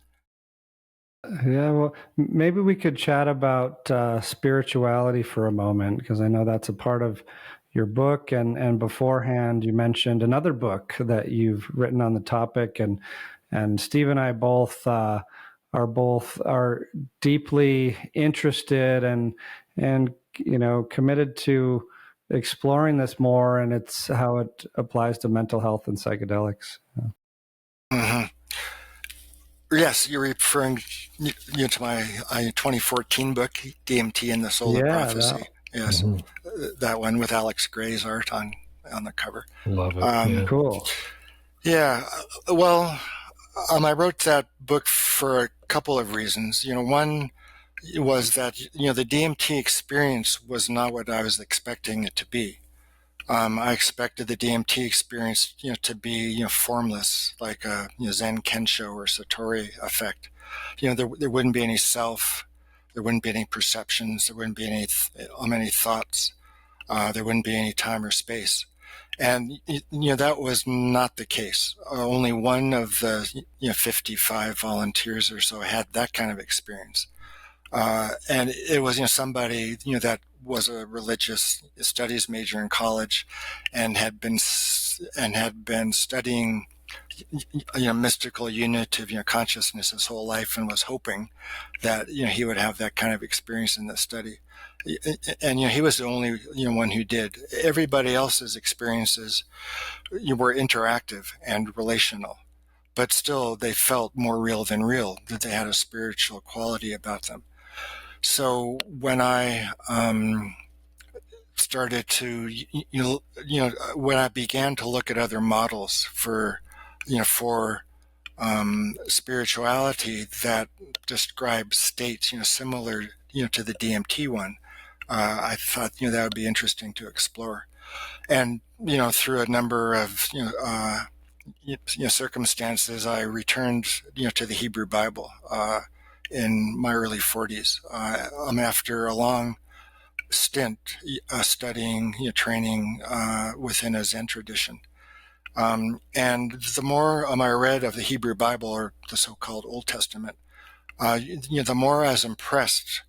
Yeah, well, maybe we could chat about spirituality for a moment, because I know that's a part of your book, and beforehand you mentioned another book that you've written on the topic, and Steve and I both are deeply interested and committed to exploring this more, and it's how it applies to mental health and psychedelics. Mm-hmm. Yes, you're referring to my 2014 book, DMT and the Soul of Prophecy. Yes, that one with Alex Gray's art on the cover. Love it. Cool. Yeah, well, I wrote that book for a couple of reasons. One was that the DMT experience was not what I was expecting it to be. I expected the DMT experience, to be, formless, like a Zen Kensho or Satori effect. There wouldn't be any self, there wouldn't be any perceptions, there wouldn't be any thoughts, there wouldn't be any time or space, and that was not the case. Only one of the 55 volunteers or so had that kind of experience. And it was, somebody, that was a religious studies major in college and had been studying, mystical unitive, consciousness his whole life, and was hoping that, he would have that kind of experience in the study. And, he was the only, one who did. Everybody else's experiences were interactive and relational. but still they felt more real than real, that they had a spiritual quality about them. So when I started to, when I began to look at other models for, for spirituality that describe states, similar, to the DMT one, I thought, that would be interesting to explore. And, through a number of, circumstances, I returned, to the Hebrew Bible in my early 40s. After a long stint studying, training within a Zen tradition. And the more I read of the Hebrew Bible, or the so-called Old Testament, the more I was impressed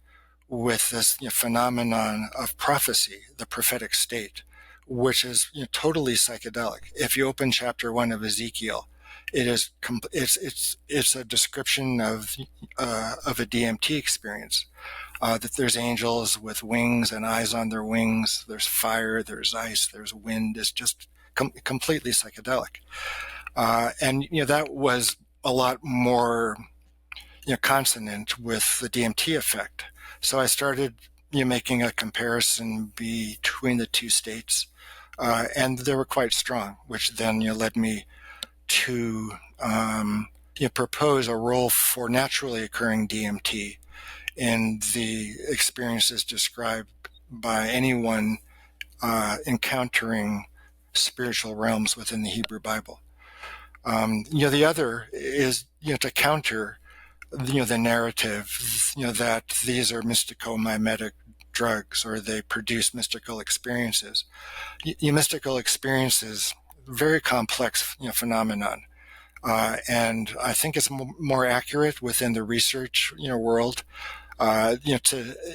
with this phenomenon of prophecy, the prophetic state, which is totally psychedelic. If you open chapter 1 of Ezekiel, it's a description of a DMT experience. That there's angels with wings and eyes on their wings. There's fire, there's ice, there's wind. It's just completely psychedelic. And that was a lot more consonant with the DMT effect. So I started making a comparison between the two states, and they were quite strong, which then led me to propose a role for naturally occurring DMT in the experiences described by anyone encountering spiritual realms within the Hebrew Bible. The other is to counter the narrative that these are mystico-mimetic drugs, or they produce mystical experiences. Mystical experiences, very complex phenomenon, and I think it's more accurate within the research world.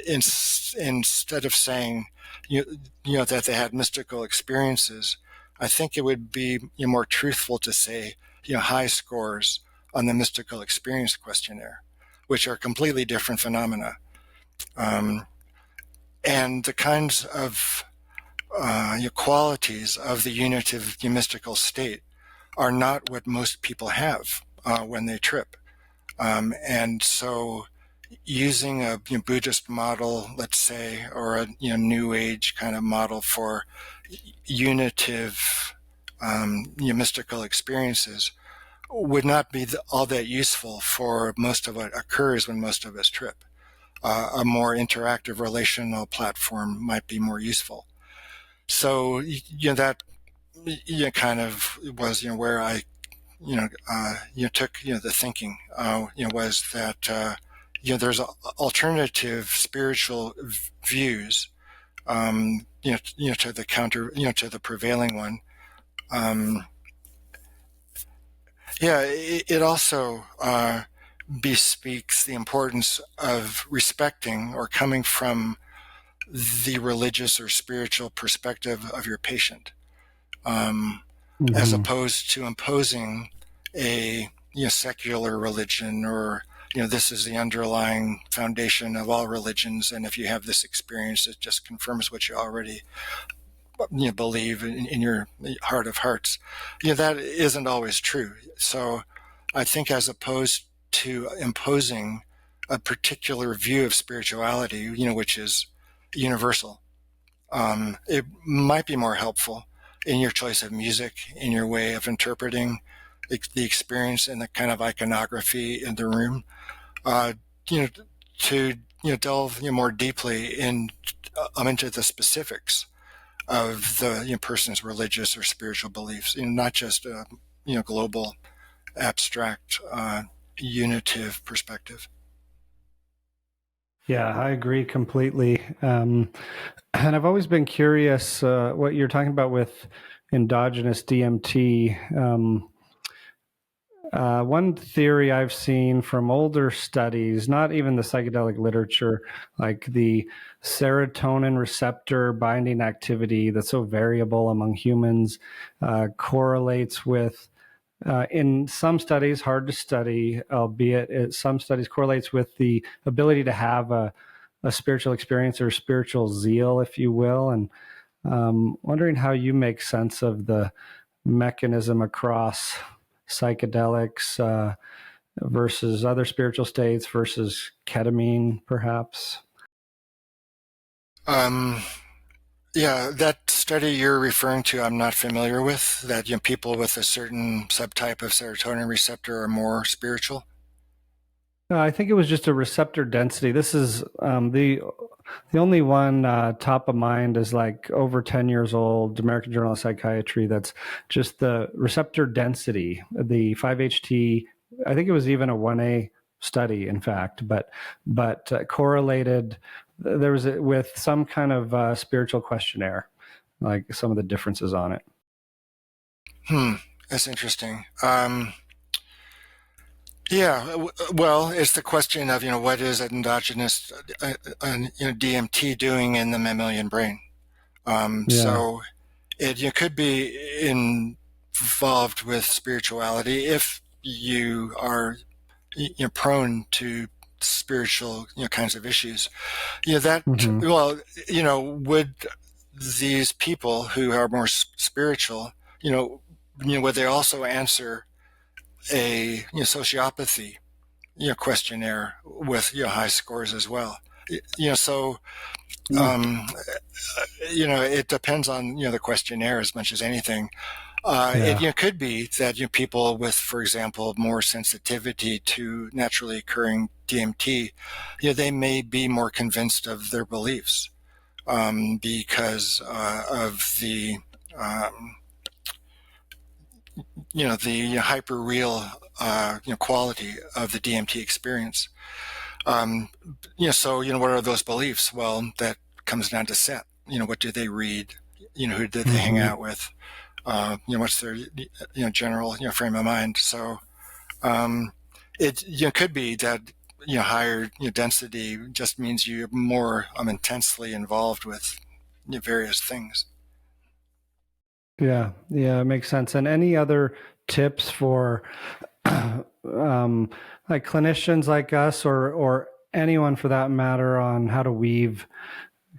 Instead of saying that they had mystical experiences, I think it would be more truthful to say high scores on the mystical experience questionnaire, which are completely different phenomena, and the kinds of qualities of the unitive mystical state are not what most people have when they trip, and so using a Buddhist model, let's say, or a New Age kind of model for unitive mystical experiences would not be all that useful for most of what occurs when most of us trip. A more interactive relational platform might be more useful. So that kind of was where I took the thinking was that there's alternative spiritual views to the counter to the prevailing one. It also bespeaks the importance of respecting or coming from the religious or spiritual perspective of your patient, as opposed to imposing a secular religion, or this is the underlying foundation of all religions, and if you have this experience, it just confirms what you already believe in your heart of hearts. That isn't always true. So I think, as opposed to imposing a particular view of spirituality, which is universal, it might be more helpful in your choice of music, in your way of interpreting the experience, and the kind of iconography in the room, to delve more deeply into the specifics of the person's religious or spiritual beliefs, not just a global, abstract, unitive perspective. Yeah, I agree completely. And I've always been curious what you're talking about with endogenous DMT. One theory I've seen from older studies, not even the psychedelic literature, like the serotonin receptor binding activity that's so variable among humans, correlates with, in some studies, hard to study, albeit some studies, correlates with the ability to have a spiritual experience or spiritual zeal, if you will. And wondering how you make sense of the mechanism across psychedelics versus other spiritual states versus ketamine, perhaps? Yeah, that study you're referring to, I'm not familiar with. That people with a certain subtype of serotonin receptor are more spiritual. I think it was just a receptor density. This is the only one top of mind is like over 10 years old, American Journal of Psychiatry. That's just the receptor density, the 5-HT. I think it was even a 1A study, in fact, but correlated. There was with some kind of spiritual questionnaire, like some of the differences on it. That's interesting. Yeah, well, it's the question of, what is endogenous, DMT doing in the mammalian brain? So it could be involved with spirituality if you are prone to spiritual kinds of issues. Would these people who are more spiritual, would they also answer a sociopathy questionnaire with high scores as well? So it depends on the questionnaire as much as anything. It could be that people with, for example, more sensitivity to naturally occurring DMT, they may be more convinced of their beliefs because of the the hyper real quality of the DMT experience. So what are those beliefs? Well, that comes down to set. What do they read? Who did they hang out with? What's their general frame of mind? So it could be that higher density just means you're more intensely involved with various things. Yeah, it makes sense. And any other tips for like clinicians like us or anyone for that matter on how to weave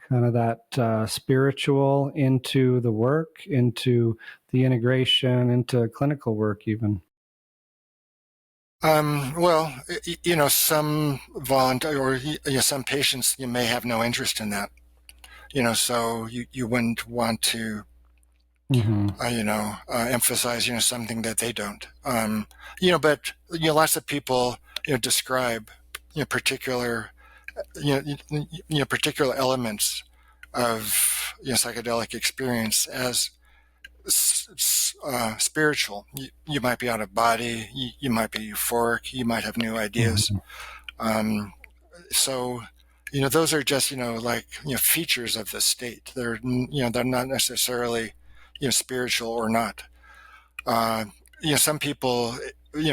kind of that spiritual into the work, into the integration, into clinical work even? Well, some volunteer or some patients may have no interest in that. So you wouldn't want to emphasize something that they don't. But lots of people describe particular particular elements of psychedelic experience as spiritual. You might be out of body. You might be euphoric. You might have new ideas. So those are just like features of the state. They're they're not necessarily spiritual or not. Some people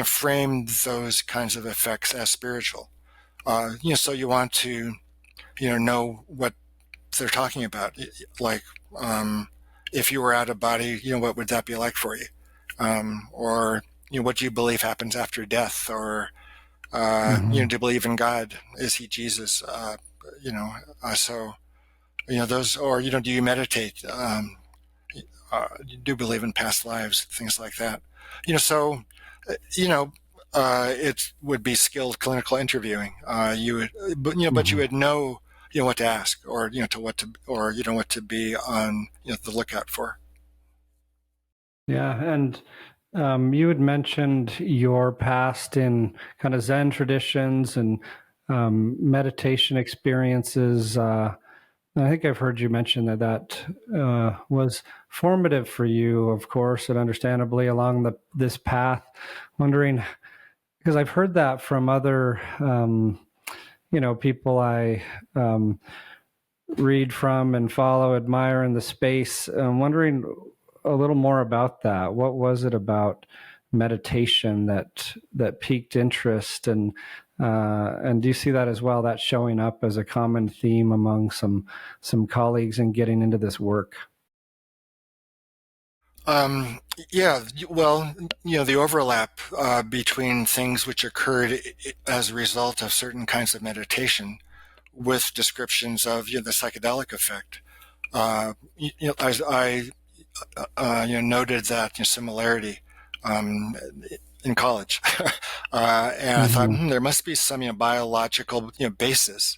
frame those kinds of effects as spiritual. So you want to know what they're talking about. Like if you were out of body, what would that be like for you? Or what do you believe happens after death? Or do you believe in God? Is he Jesus? So those. Or do you meditate? Do believe in past lives, things like that. So it would be skilled clinical interviewing. But you would know what to ask, or what to be on the lookout for. Yeah, and you had mentioned your past in kind of Zen traditions and meditation experiences. I think I've heard you mention that was formative for you, of course, and understandably along this path. Wondering, because I've heard that from other, people I read from and follow, admire in the space. I'm wondering a little more about that. What was it about meditation that piqued interest, and do you see that as well, that showing up as a common theme among some colleagues in getting into this work? Yeah, well, the overlap between things which occurred as a result of certain kinds of meditation with descriptions of the psychedelic effect. I noted that similarity um, in college. And I thought, there must be some, biological, basis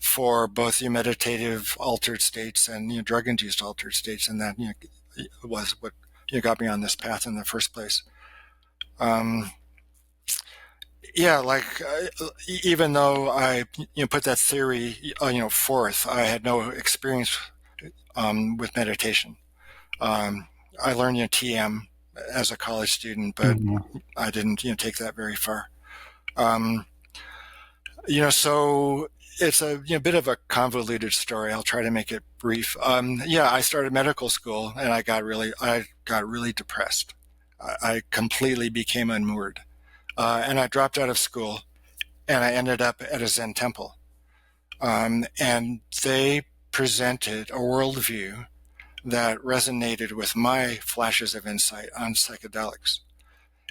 for both the meditative altered states and, drug-induced altered states. And that, was what, got me on this path in the first place. Yeah, like even though I put that theory forth, I had no experience with meditation. I learned TM as a college student, but I didn't take that very far. So it's a bit of a convoluted story. I'll try to make it brief. I started medical school and I got really depressed. I completely became unmoored. And I dropped out of school and I ended up at a Zen temple. And they presented a worldview that resonated with my flashes of insight on psychedelics.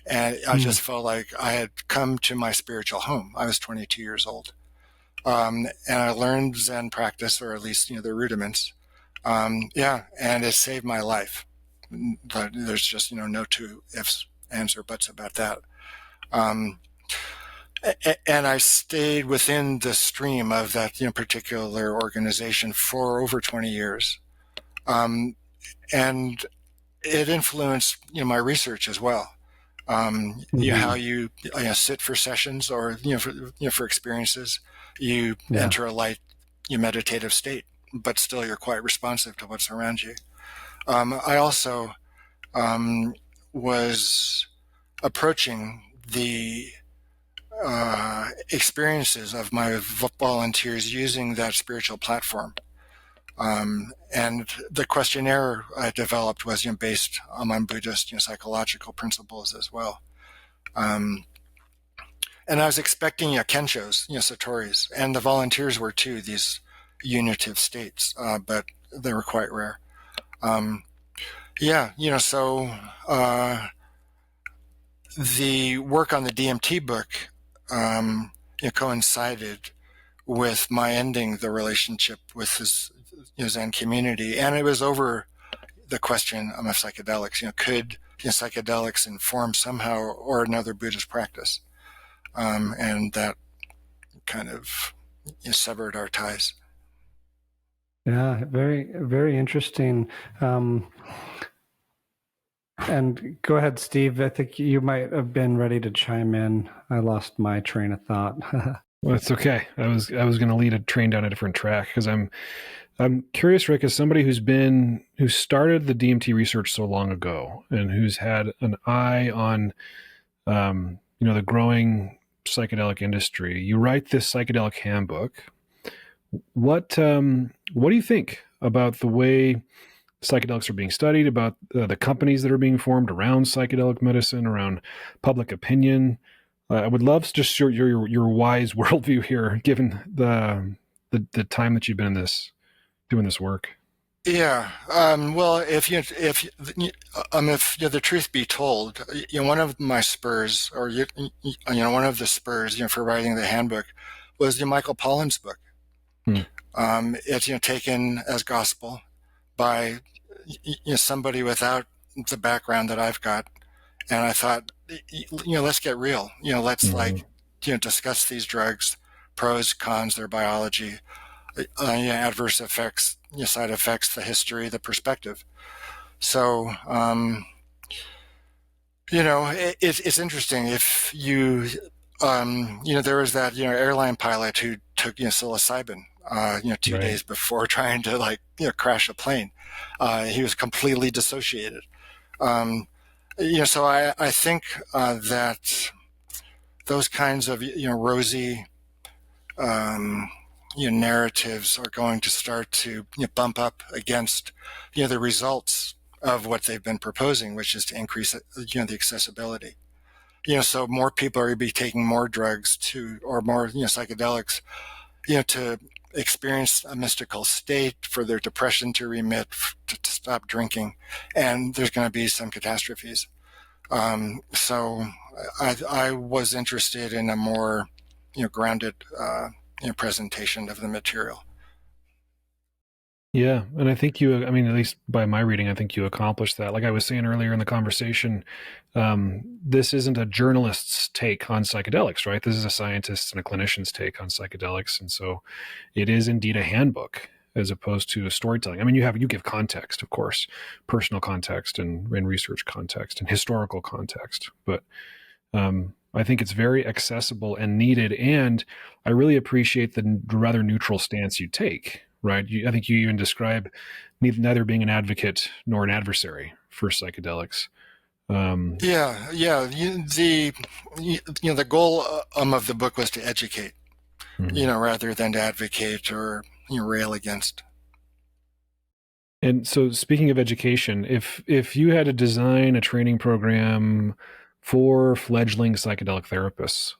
And I just felt like I had come to my spiritual home. I was 22 years old. And I learned Zen practice, or at least, the rudiments. And it saved my life. But there's just, no two ifs, ands, or buts about that. And I stayed within the stream of that particular organization for over 20 years. And it influenced my research as well. How you sit for sessions or for experiences, you enter a light meditative state, but still you're quite responsive to what's around you. I also was approaching the experiences of my volunteers using that spiritual platform. And the questionnaire I developed was based on Buddhist psychological principles as well. And I was expecting Kenshos, Satori's, and the volunteers were too, these unitive states, but they were quite rare. The work on the DMT book coincided with my ending the relationship with this Zen community, and it was over the question of psychedelics. Could psychedelics inform somehow or another Buddhist practice? And that kind of severed our ties. Yeah, very, very interesting. And go ahead, Steve. I think you might have been ready to chime in. I lost my train of thought. Well, it's okay. I was going to lead a train down a different track because I'm curious, Rick, as somebody who started the DMT research so long ago and who's had an eye on, the growing psychedelic industry. You write this Psychedelic Handbook. What do you think about the way psychedelics are being studied, about the companies that are being formed around psychedelic medicine, around public opinion? I would love to just your wise worldview here, given the time that you've been in doing this work. Yeah. Well, if the truth be told, one of my spurs, or one of the spurs, for writing the handbook, was Michael Pollan's book. It's taken as gospel by somebody without the background that I've got, and I thought, let's get real. Let's discuss these drugs, pros, cons, their biology, adverse effects, side effects, the history, the perspective. So, it's interesting. If you, there was that, airline pilot who took, psilocybin, 2 days before trying to crash a plane. He was completely dissociated. So I think that those kinds of, rosy, narratives are going to start to bump up against, the results of what they've been proposing, which is to increase, the accessibility. So more people are going to be taking more drugs or more, psychedelics, to experience a mystical state, for their depression to remit, to stop drinking, and there's going to be some catastrophes. So I was interested in a more, grounded, presentation of the material. Yeah, and I think you, I mean, at least by my reading, I think you accomplished that. Like I was saying earlier in the conversation, this isn't a journalist's take on psychedelics, right? This is a scientist's and a clinician's take on psychedelics. And so it is indeed a handbook as opposed to a storytelling. I mean, you give context, of course, personal context and research context and historical context, but I think it's very accessible and needed. And I really appreciate the rather neutral stance you take, right? I think you even describe neither being an advocate nor an adversary for psychedelics. Yeah. The goal of the book was to educate, rather than to advocate or rail against. And so, speaking of education, if you had to design a training program for fledgling psychedelic therapists,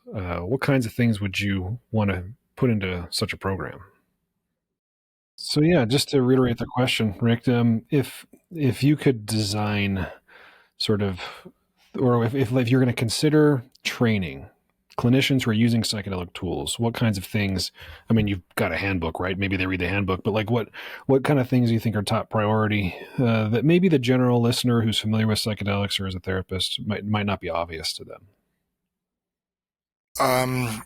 what kinds of things would you want to put into such a program? So, yeah, just to reiterate the question, Rick, if you could design sort of, or if you're going to consider training clinicians who are using psychedelic tools, what kinds of things? I mean, you've got a handbook, right? Maybe they read the handbook, but like what kind of things do you think are top priority that maybe the general listener who's familiar with psychedelics or as a therapist might not be obvious to them?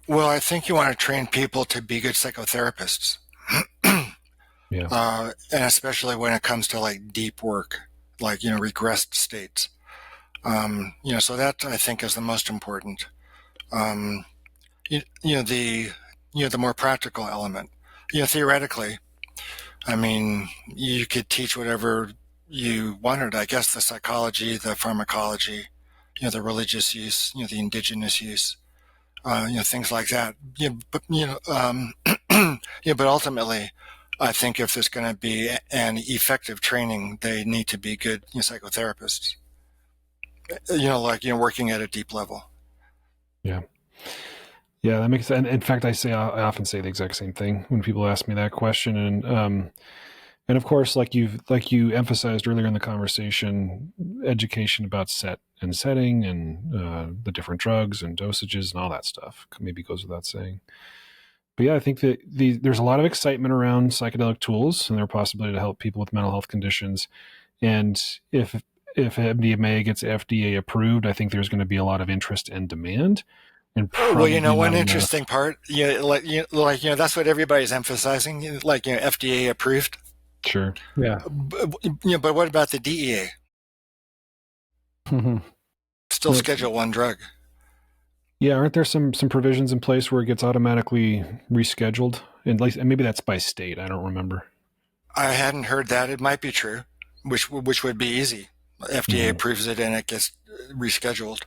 Well, I think you want to train people to be good psychotherapists. Yeah. And especially when it comes to like deep work, like, regressed states. So that I think is the most important. Um, the more practical element. Theoretically, I mean, you could teach whatever you wanted. I guess the psychology, the pharmacology, the religious use, the indigenous use, things like that. But ultimately, I think if there's going to be an effective training, they need to be good psychotherapists. Working at a deep level. Yeah. Yeah, that makes sense. In fact, I often say the exact same thing when people ask me that question. And of course, like you emphasized earlier in the conversation, education about set and setting and the different drugs and dosages and all that stuff maybe goes without saying. But yeah, I think that there's a lot of excitement around psychedelic tools and their possibility to help people with mental health conditions. And if MDMA gets FDA approved, I think there's going to be a lot of interest and demand. And Well, probably one not enough. interesting part, that's what everybody's emphasizing, FDA approved. Sure. Yeah. But what about the DEA? Mhm. Still Schedule 1 drug. Yeah, aren't there some provisions in place where it gets automatically rescheduled? And maybe that's by state. I don't remember. I hadn't heard that. It might be true, which would be easy. FDA approves it and it gets rescheduled.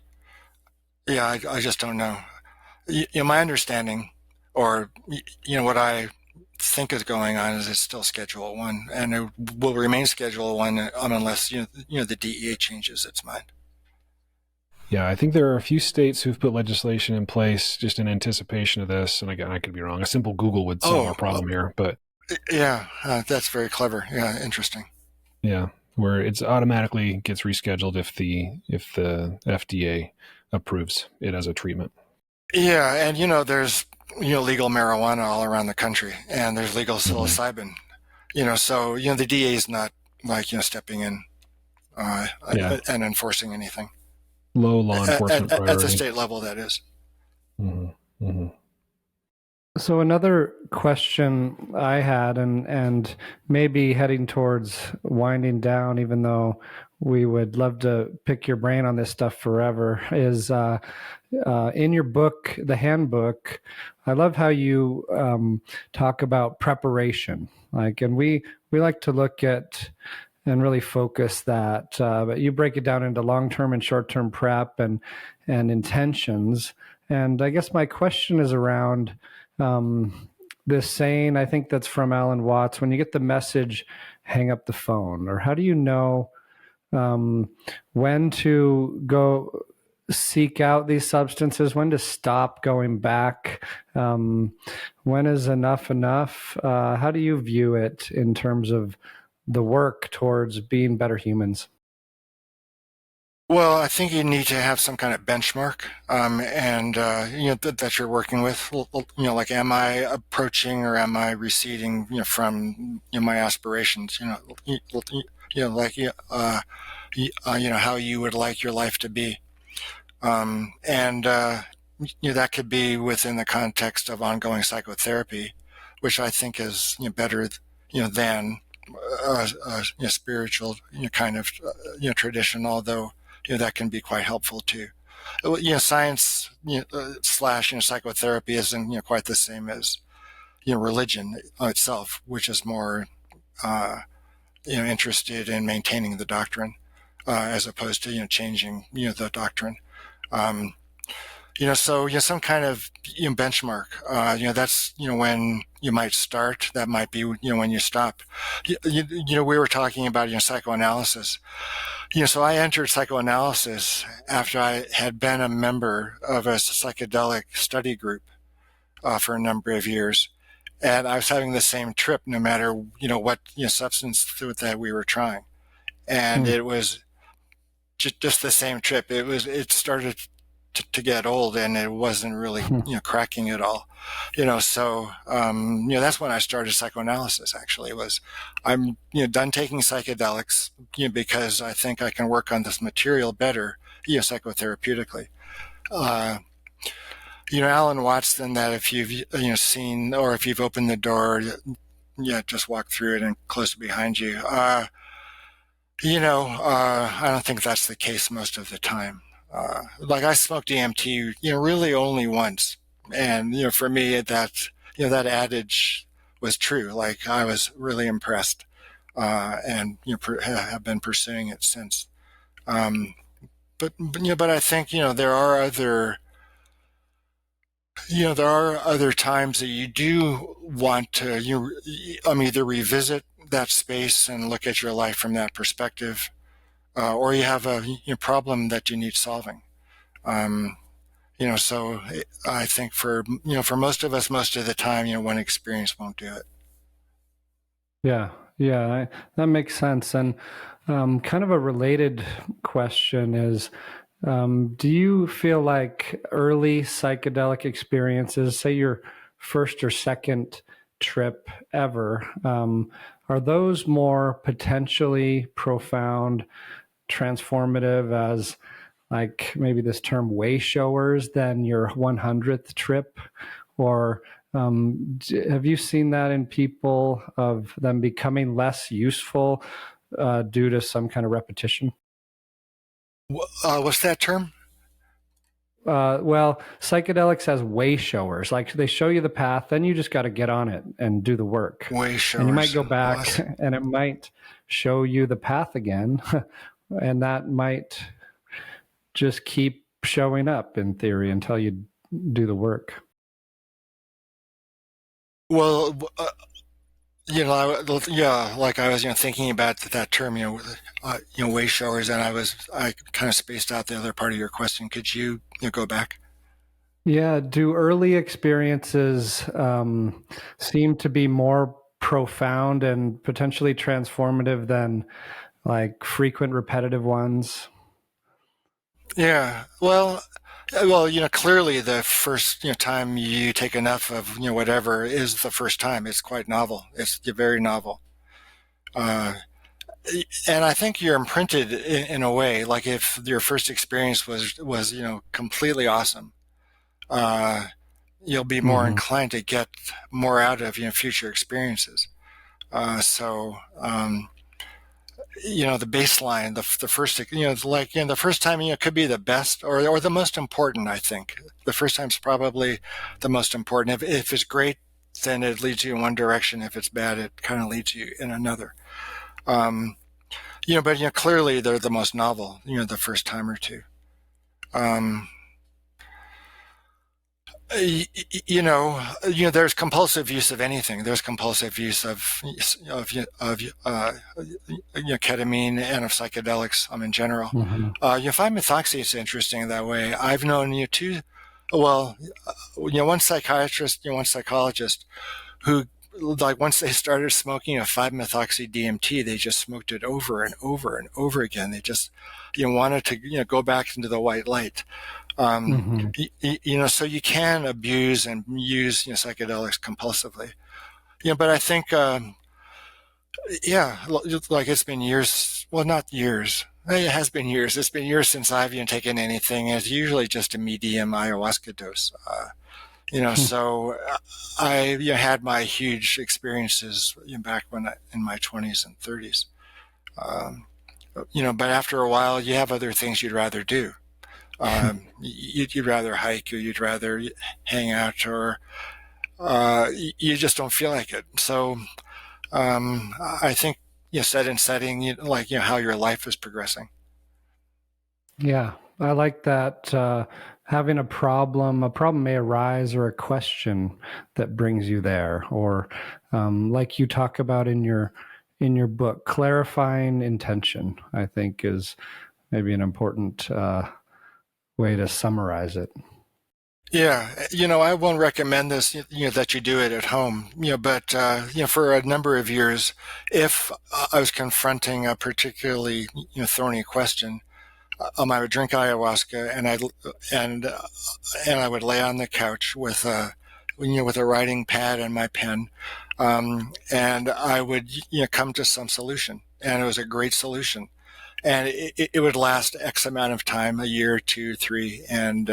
Yeah, I just don't know. My understanding, or what I think is going on, is it's still Schedule 1, and it will remain Schedule 1 unless the DEA changes its mind. Yeah, I think there are a few states who've put legislation in place just in anticipation of this. And again, I could be wrong. A simple Google would solve our problem here, but yeah, that's very clever. Yeah, interesting. yeah, where it's automatically gets rescheduled if the FDA approves it as a treatment. Yeah, and there's legal marijuana all around the country, and there's legal psilocybin. So the DA is not like stepping in and enforcing anything. Low law enforcement priority at the state level, that is. Mm-hmm. Mm-hmm. So another question I had, and maybe heading towards winding down, even though we would love to pick your brain on this stuff forever, is in your book, the handbook. I love how you talk about preparation. And we like to look at and really focus that. But you break it down into long-term and short-term prep and intentions. And I guess my question is around this saying, I think that's from Alan Watts: when you get the message, hang up the phone. Or how do you know when to go seek out these substances, when to stop going back, when is enough enough? How do you view it in terms of the work towards being better humans? Well, I think you need to have some kind of benchmark, and that you're working with. Like, am I approaching or am I receding, from my aspirations? Like how you would like your life to be, and that could be within the context of ongoing psychotherapy, which I think is better, than spiritual kind of tradition, although that can be quite helpful too. Science slash psychotherapy isn't quite the same as religion itself, which is more interested in maintaining the doctrine as opposed to changing the doctrine. Um, so some kind of benchmark. That's when you might start. That might be when you stop. We were talking about psychoanalysis. So I entered psychoanalysis after I had been a member of a psychedelic study group for a number of years, and I was having the same trip no matter what substance that we were trying, and Hmm. it was just the same trip. It started to get old, and it wasn't really cracking at all. So that's when I started psychoanalysis. Actually, it was I'm done taking psychedelics because I think I can work on this material better psychotherapeutically. Uh, Alan Watson, that if you've seen, or if you've opened the door, just walk through it and close it behind you. I don't think that's the case most of the time. Like, I smoked DMT, really only once, and for me that adage was true. Like, I was really impressed, and have been pursuing it since. Um, but I think there are other times that you do want to either revisit that space and look at your life from that perspective, or you have a problem that you need solving. Um, so I think for most of us, most of the time, one experience won't do it. Yeah, yeah, that makes sense. And kind of a related question is, do you feel like early psychedelic experiences, say your first or second trip ever, are those more potentially profound, transformative as like maybe this term way showers than your 100th trip? Or have you seen that in people of them becoming less useful due to some kind of repetition? What's that term? Well, psychedelics has way showers. Like they show you the path, then you just got to get on it and do the work. Way And you might showers. go Well, back and it might show you the path again. And that might just keep showing up in theory until you do the work. well, like I was, thinking about that term, way showers, and I kind of spaced out the other part of your question. Could you go back? Yeah, do early experiences seem to be more profound and potentially transformative than like frequent repetitive ones? Yeah. Well, clearly the first time you take enough of whatever is the first time. It's quite novel. It's very novel. Uh, and I think you're imprinted in a way. Like, if your first experience was completely awesome, uh, you'll be more Hmm. inclined to get more out of future experiences. So the baseline, the first, like, the first time, could be the best, or the most important. I think the first time's probably the most important. If it's great, then it leads you in one direction. If it's bad, it kind of leads you in another. Um, but clearly they're the most novel, the first time or two. Um, there's compulsive use of anything. There's compulsive use of ketamine and of psychedelics in general. Hmm. You find methoxy is interesting that way. I've known two, well, one psychiatrist, one psychologist who like once they started smoking a 5-methoxy DMT, they just smoked it over and over and over again. They just, wanted to, go back into the white light. So you can abuse and use, psychedelics compulsively. But I think, like it's been years. Well, not years. It has been years. It's been years since I've taken anything. It's usually just a medium ayahuasca dose. So I had my huge experiences back in my 20s and 30s. But after a while, you have other things you'd rather do. You'd rather hike, or you'd rather hang out, or you just don't feel like it. So I think set and setting, how your life is progressing. Yeah, I like that. Having a problem may arise, or a question that brings you there, or like you talk about in your book, clarifying intention, I think is maybe an important way to summarize it. Yeah, I won't recommend this, that you do it at home, but, for a number of years, if I was confronting a particularly, thorny question, I would drink ayahuasca, and I would lay on the couch with with a writing pad and my pen, and I would, come to some solution, and it was a great solution, and it would last X amount of time, a year, 2, 3, and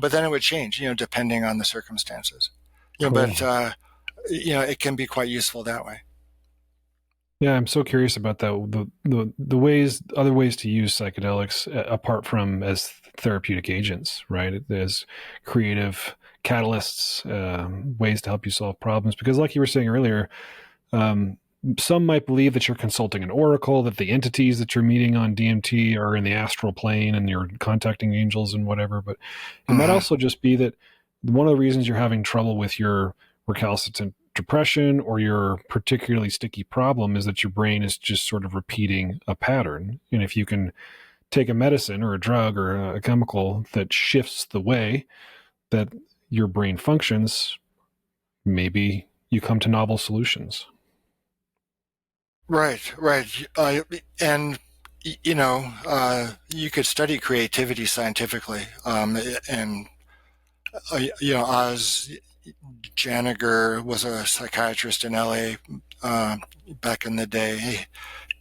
but then it would change, depending on the circumstances. Cool. But it can be quite useful that way. Yeah, I'm so curious about that. Other ways to use psychedelics apart from as therapeutic agents, right? As creative catalysts, ways to help you solve problems. Because, like you were saying earlier, some might believe that you're consulting an oracle, that the entities that you're meeting on DMT are in the astral plane and you're contacting angels and whatever. But it might also just be that one of the reasons you're having trouble with your recalcitrant depression or your particularly sticky problem is that your brain is just sort of repeating a pattern. And if you can take a medicine or a drug or a chemical that shifts the way that your brain functions, maybe you come to novel solutions. Right. And you could study creativity scientifically. And Oz Janiger was a psychiatrist in LA back in the day.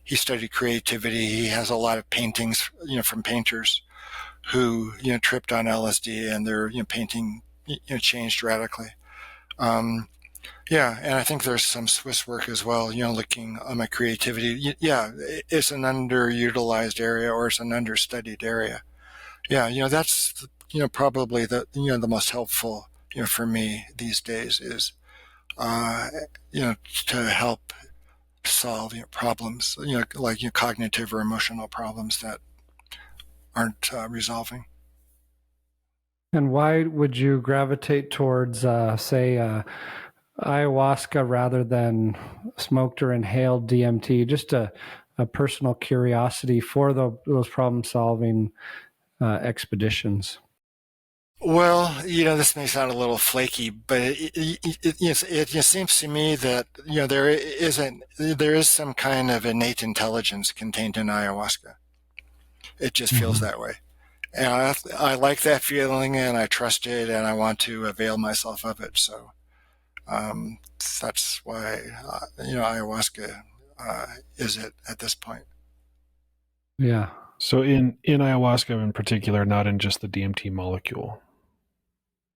He studied creativity. He has a lot of paintings, from painters who, tripped on LSD and their, painting, changed radically. And I think there's some Swiss work as well, looking on my creativity. Yeah, it's an underutilized area, or it's an understudied area. Yeah, that's, probably the most helpful, for me these days is, to help solve problems, like cognitive or emotional problems that aren't resolving. And why would you gravitate towards, say, ayahuasca rather than smoked or inhaled DMT? Just a personal curiosity for those problem-solving expeditions. Well, this may sound a little flaky, but it seems to me that there is some kind of innate intelligence contained in ayahuasca. It just feels that way, and I like that feeling, and I trust it, and I want to avail myself of it. So that's why ayahuasca is it at this point. Yeah. So in ayahuasca in particular, not in just the DMT molecule.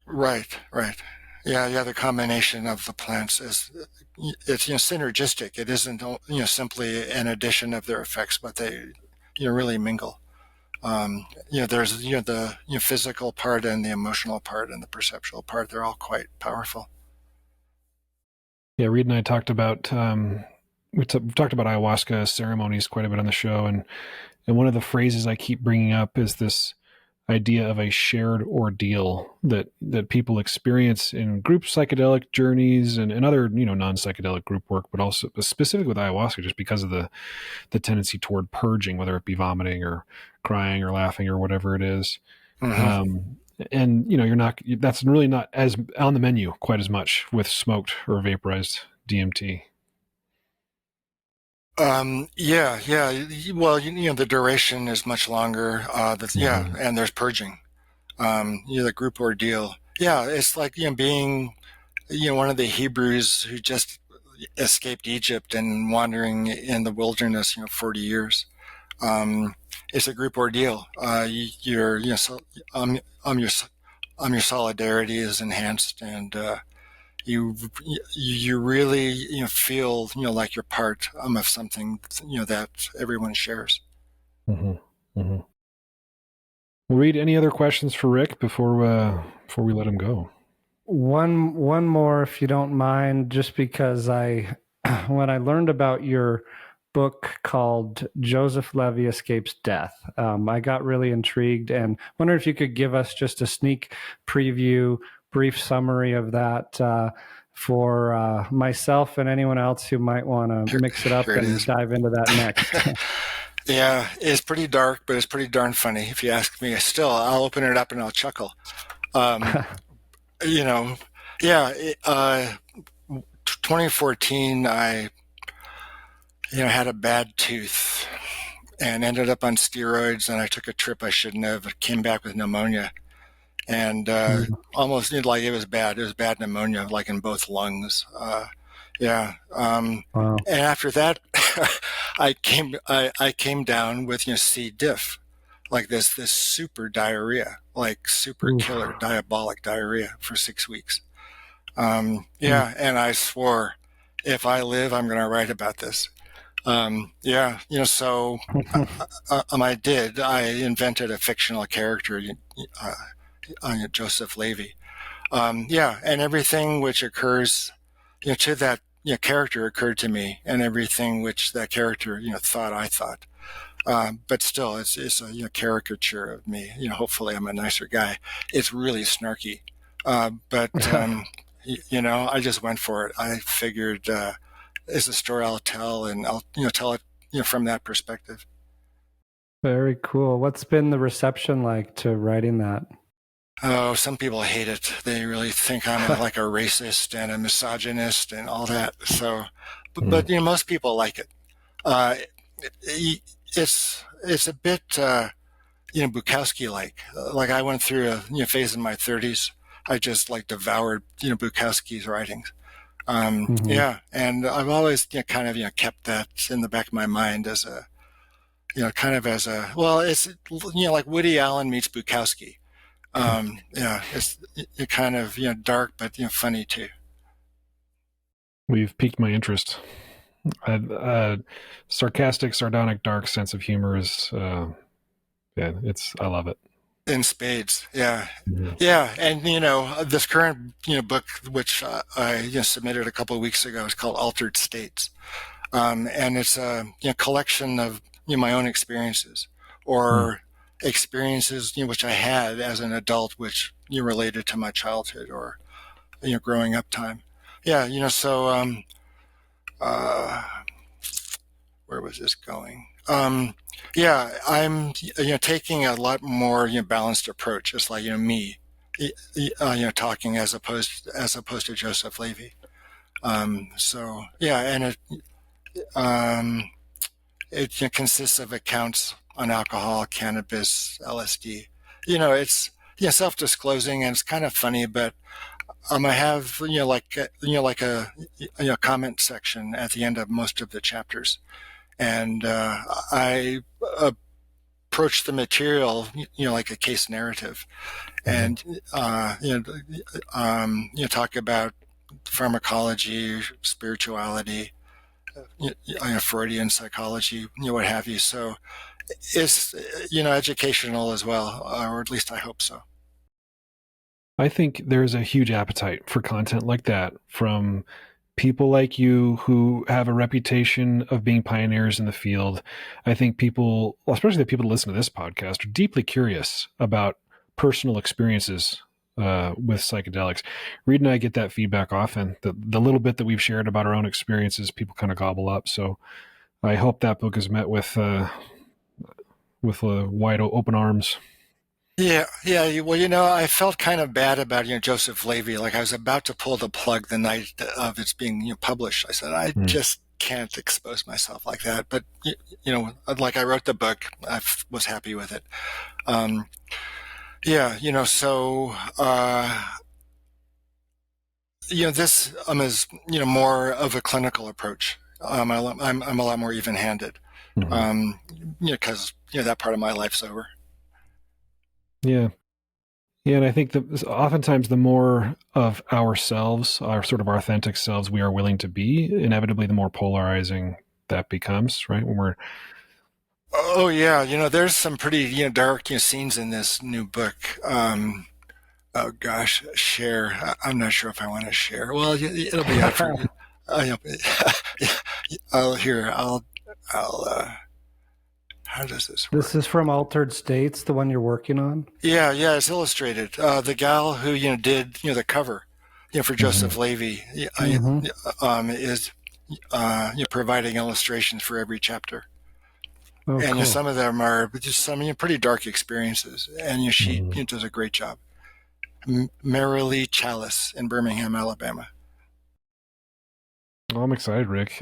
Right. Yeah, the combination of the plants it's synergistic. It isn't simply an addition of their effects, but they really mingle. There's the physical part and the emotional part and the perceptual part. They're all quite powerful. Yeah, Reid and I talked about we've talked about ayahuasca ceremonies quite a bit on the show, and one of the phrases I keep bringing up is this idea of a shared ordeal that people experience in group psychedelic journeys and other non-psychedelic group work, but also specific with ayahuasca, just because of the tendency toward purging, whether it be vomiting or crying or laughing or whatever it is. And that's really not as on the menu quite as much with smoked or vaporized DMT. Yeah. Well, the duration is much longer. Yeah, and there's purging. The group ordeal. Yeah, it's like being one of the Hebrews who just escaped Egypt and wandering in the wilderness 40 years. It's a group ordeal. Your solidarity is enhanced, and you really feel like you're part of something that everyone shares. Mm-hmm. Mm-hmm. Well, Reid, any other questions for Rick before we let him go? One more, if you don't mind, just because when I learned about your book called Joseph Levy Escapes Death, I got really intrigued and wonder if you could give us just a sneak preview, brief summary of that for myself and anyone else who might want to mix it up and dive into that next. Yeah, it's pretty dark, but it's pretty darn funny. If you ask me, still, I'll open it up and I'll chuckle. 2014, I had a bad tooth and ended up on steroids, and I took a trip I shouldn't have. I came back with pneumonia, and almost like it was bad. It was bad pneumonia, like in both lungs. Wow. And after that, I came down with C. diff, like this super diarrhea, like super killer diabolic diarrhea for 6 weeks. And I swore, if I live, I'm going to write about this. So I did. I invented a fictional character, Joseph Levy. And everything which occurs, to that character occurred to me, and everything which that character, thought I thought. But still, it's a caricature of me. Hopefully, I'm a nicer guy. It's really snarky, but I just went for it. I figured it's a story I'll tell, and I'll tell it from that perspective. Very cool. What's been the reception like to writing that? Oh, some people hate it. They really think I'm like a racist and a misogynist and all that. So, but most people like it. It's a bit Bukowski-like. Like I went through a phase in my 30s. I just devoured Bukowski's writings. And I've always kind of kept that in the back of my mind as a it's like Woody Allen meets Bukowski. It's kind of dark but funny too. We've piqued my interest. Sarcastic, sardonic, dark sense of humor is I love it. In spades. Yeah. And this current book which I submitted a couple of weeks ago is called Altered States, and it's a collection of my own experiences or experiences which I had as an adult which related to my childhood or growing up time. So where was this going? I'm taking a lot more balanced approach. It's like me talking as opposed to Joseph Levy. And it consists of accounts on alcohol, cannabis, LSD. It's self-disclosing, and it's kind of funny, but I have like a comment section at the end of most of the chapters, and I approach the material like a case narrative, and talk about pharmacology, spirituality, Freudian psychology, what have you. So it's educational as well, or at least I hope so. I think there's a huge appetite for content like that from people like you who have a reputation of being pioneers in the field. I think people, especially the people that listen to this podcast, are deeply curious about personal experiences with psychedelics. Reid and I get that feedback often. The little bit that we've shared about our own experiences, people kind of gobble up. So I hope that book is met with wide open arms. Yeah. Well, I felt kind of bad about, Joseph Levy. Like I was about to pull the plug the night of it's being, published. I said, I Mm. just can't expose myself like that. But, like I wrote the book, was happy with it. Um, yeah, so, this is, more of a clinical approach. I'm a lot more even-handed, Mhm. because, that part of my life's over. Yeah. Yeah, and I think that oftentimes the more of ourselves, our sort of our authentic selves we are willing to be, inevitably the more polarizing that becomes, right? When we're Oh yeah, there's some pretty dark scenes in this new book. Oh gosh, share. I'm not sure if I want to share. Well, it'll be out for. I'll here. I'll. How does this This work? is from Altered States, the one you're working on. Yeah, it's illustrated. The gal who did the cover, for Mhm. Joseph Levy, Hmm. is providing illustrations for every chapter. Oh, And cool. some of them are just some pretty dark experiences, and she Mhm. does a great job. Marilee Chalice in Birmingham, Alabama. Oh, I'm excited, Rick.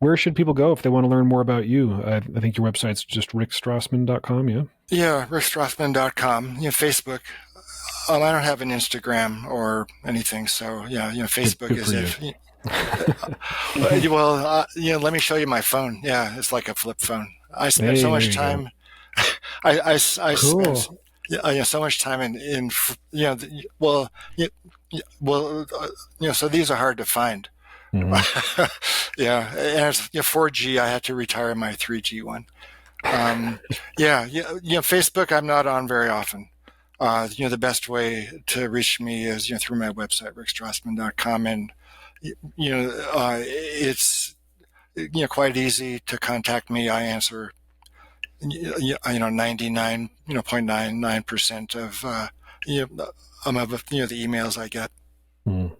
Where should people go if they want to learn more about you? I think your website's just rickstrassman.com, yeah? Yeah, rickstrassman.com. Facebook. I don't have an Instagram or anything, so yeah, Facebook Good is for you. it. Well, let me show you my phone. Yeah, it's like a flip phone. I spend so Hey, there much you go. time. I spent Cool. so much time well, so these are hard to find. Hmm. Yeah, and it's 4G. I had to retire my 3G one. Um, Facebook I'm not on very often. The best way to reach me is through my website rickstrassman.com, and it's quite easy to contact me. I answer 99.99% of the emails I get. Mm.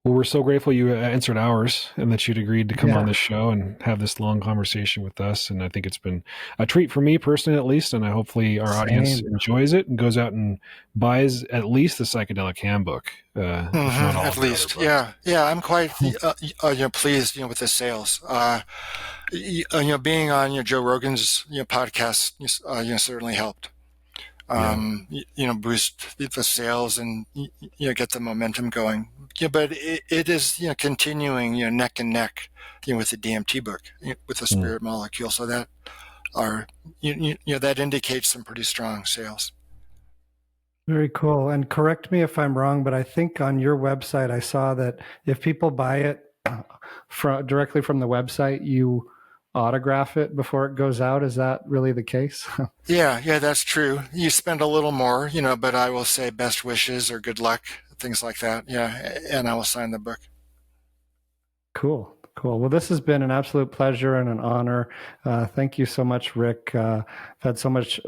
Well, we're so grateful you answered ours and that you'd agreed to come on Yeah, this show and have this long conversation with us. And I think it's been a treat for me personally, at least. And I hopefully our audience same. enjoys it and goes out and buys at least the Psychedelic Handbook, if not all At of your other least, books. yeah. I'm quite pleased with the sales. Being on Joe Rogan's podcast certainly helped. Yeah. Boost the sales and get the momentum going. Yeah, but it is continuing neck and neck with the DMT book with the Mm. Spirit Molecule. So that are that indicates some pretty strong sales. Very cool. And correct me if I'm wrong, but I think on your website, I saw that if people buy it directly from the website, you autograph it before it goes out. Is that really the case? Yeah, that's true. You spend a little more, but I will say best wishes or good luck, things like that. Yeah, and I will sign the book. Cool. Cool. Well, this has been an absolute pleasure and an honor. Thank you so much, Rick. I've had so much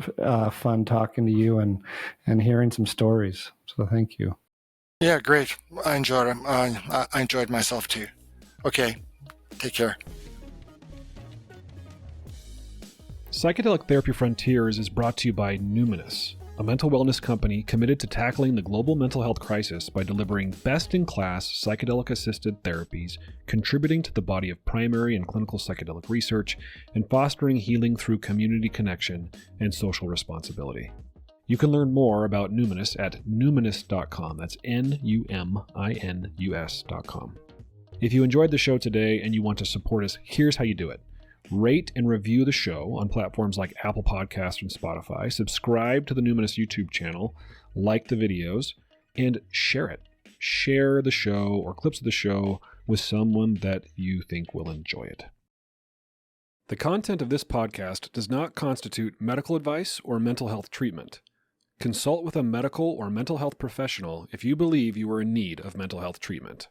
fun talking to you and hearing some stories. So thank you. Yeah, great. I enjoyed it. I enjoyed myself too. Okay, take care. Psychedelic Therapy Frontiers is brought to you by Numinous, a mental wellness company committed to tackling the global mental health crisis by delivering best-in-class psychedelic-assisted therapies, contributing to the body of primary and clinical psychedelic research, and fostering healing through community connection and social responsibility. You can learn more about Numinous at numinous.com. That's Numinus.com. If you enjoyed the show today and you want to support us, here's how you do it. Rate and review the show on platforms like Apple Podcasts and Spotify. Subscribe to the Numinous YouTube channel, like the videos, and share it. Share the show or clips of the show with someone that you think will enjoy it. The content of this podcast does not constitute medical advice or mental health treatment. Consult with a medical or mental health professional if you believe you are in need of mental health treatment.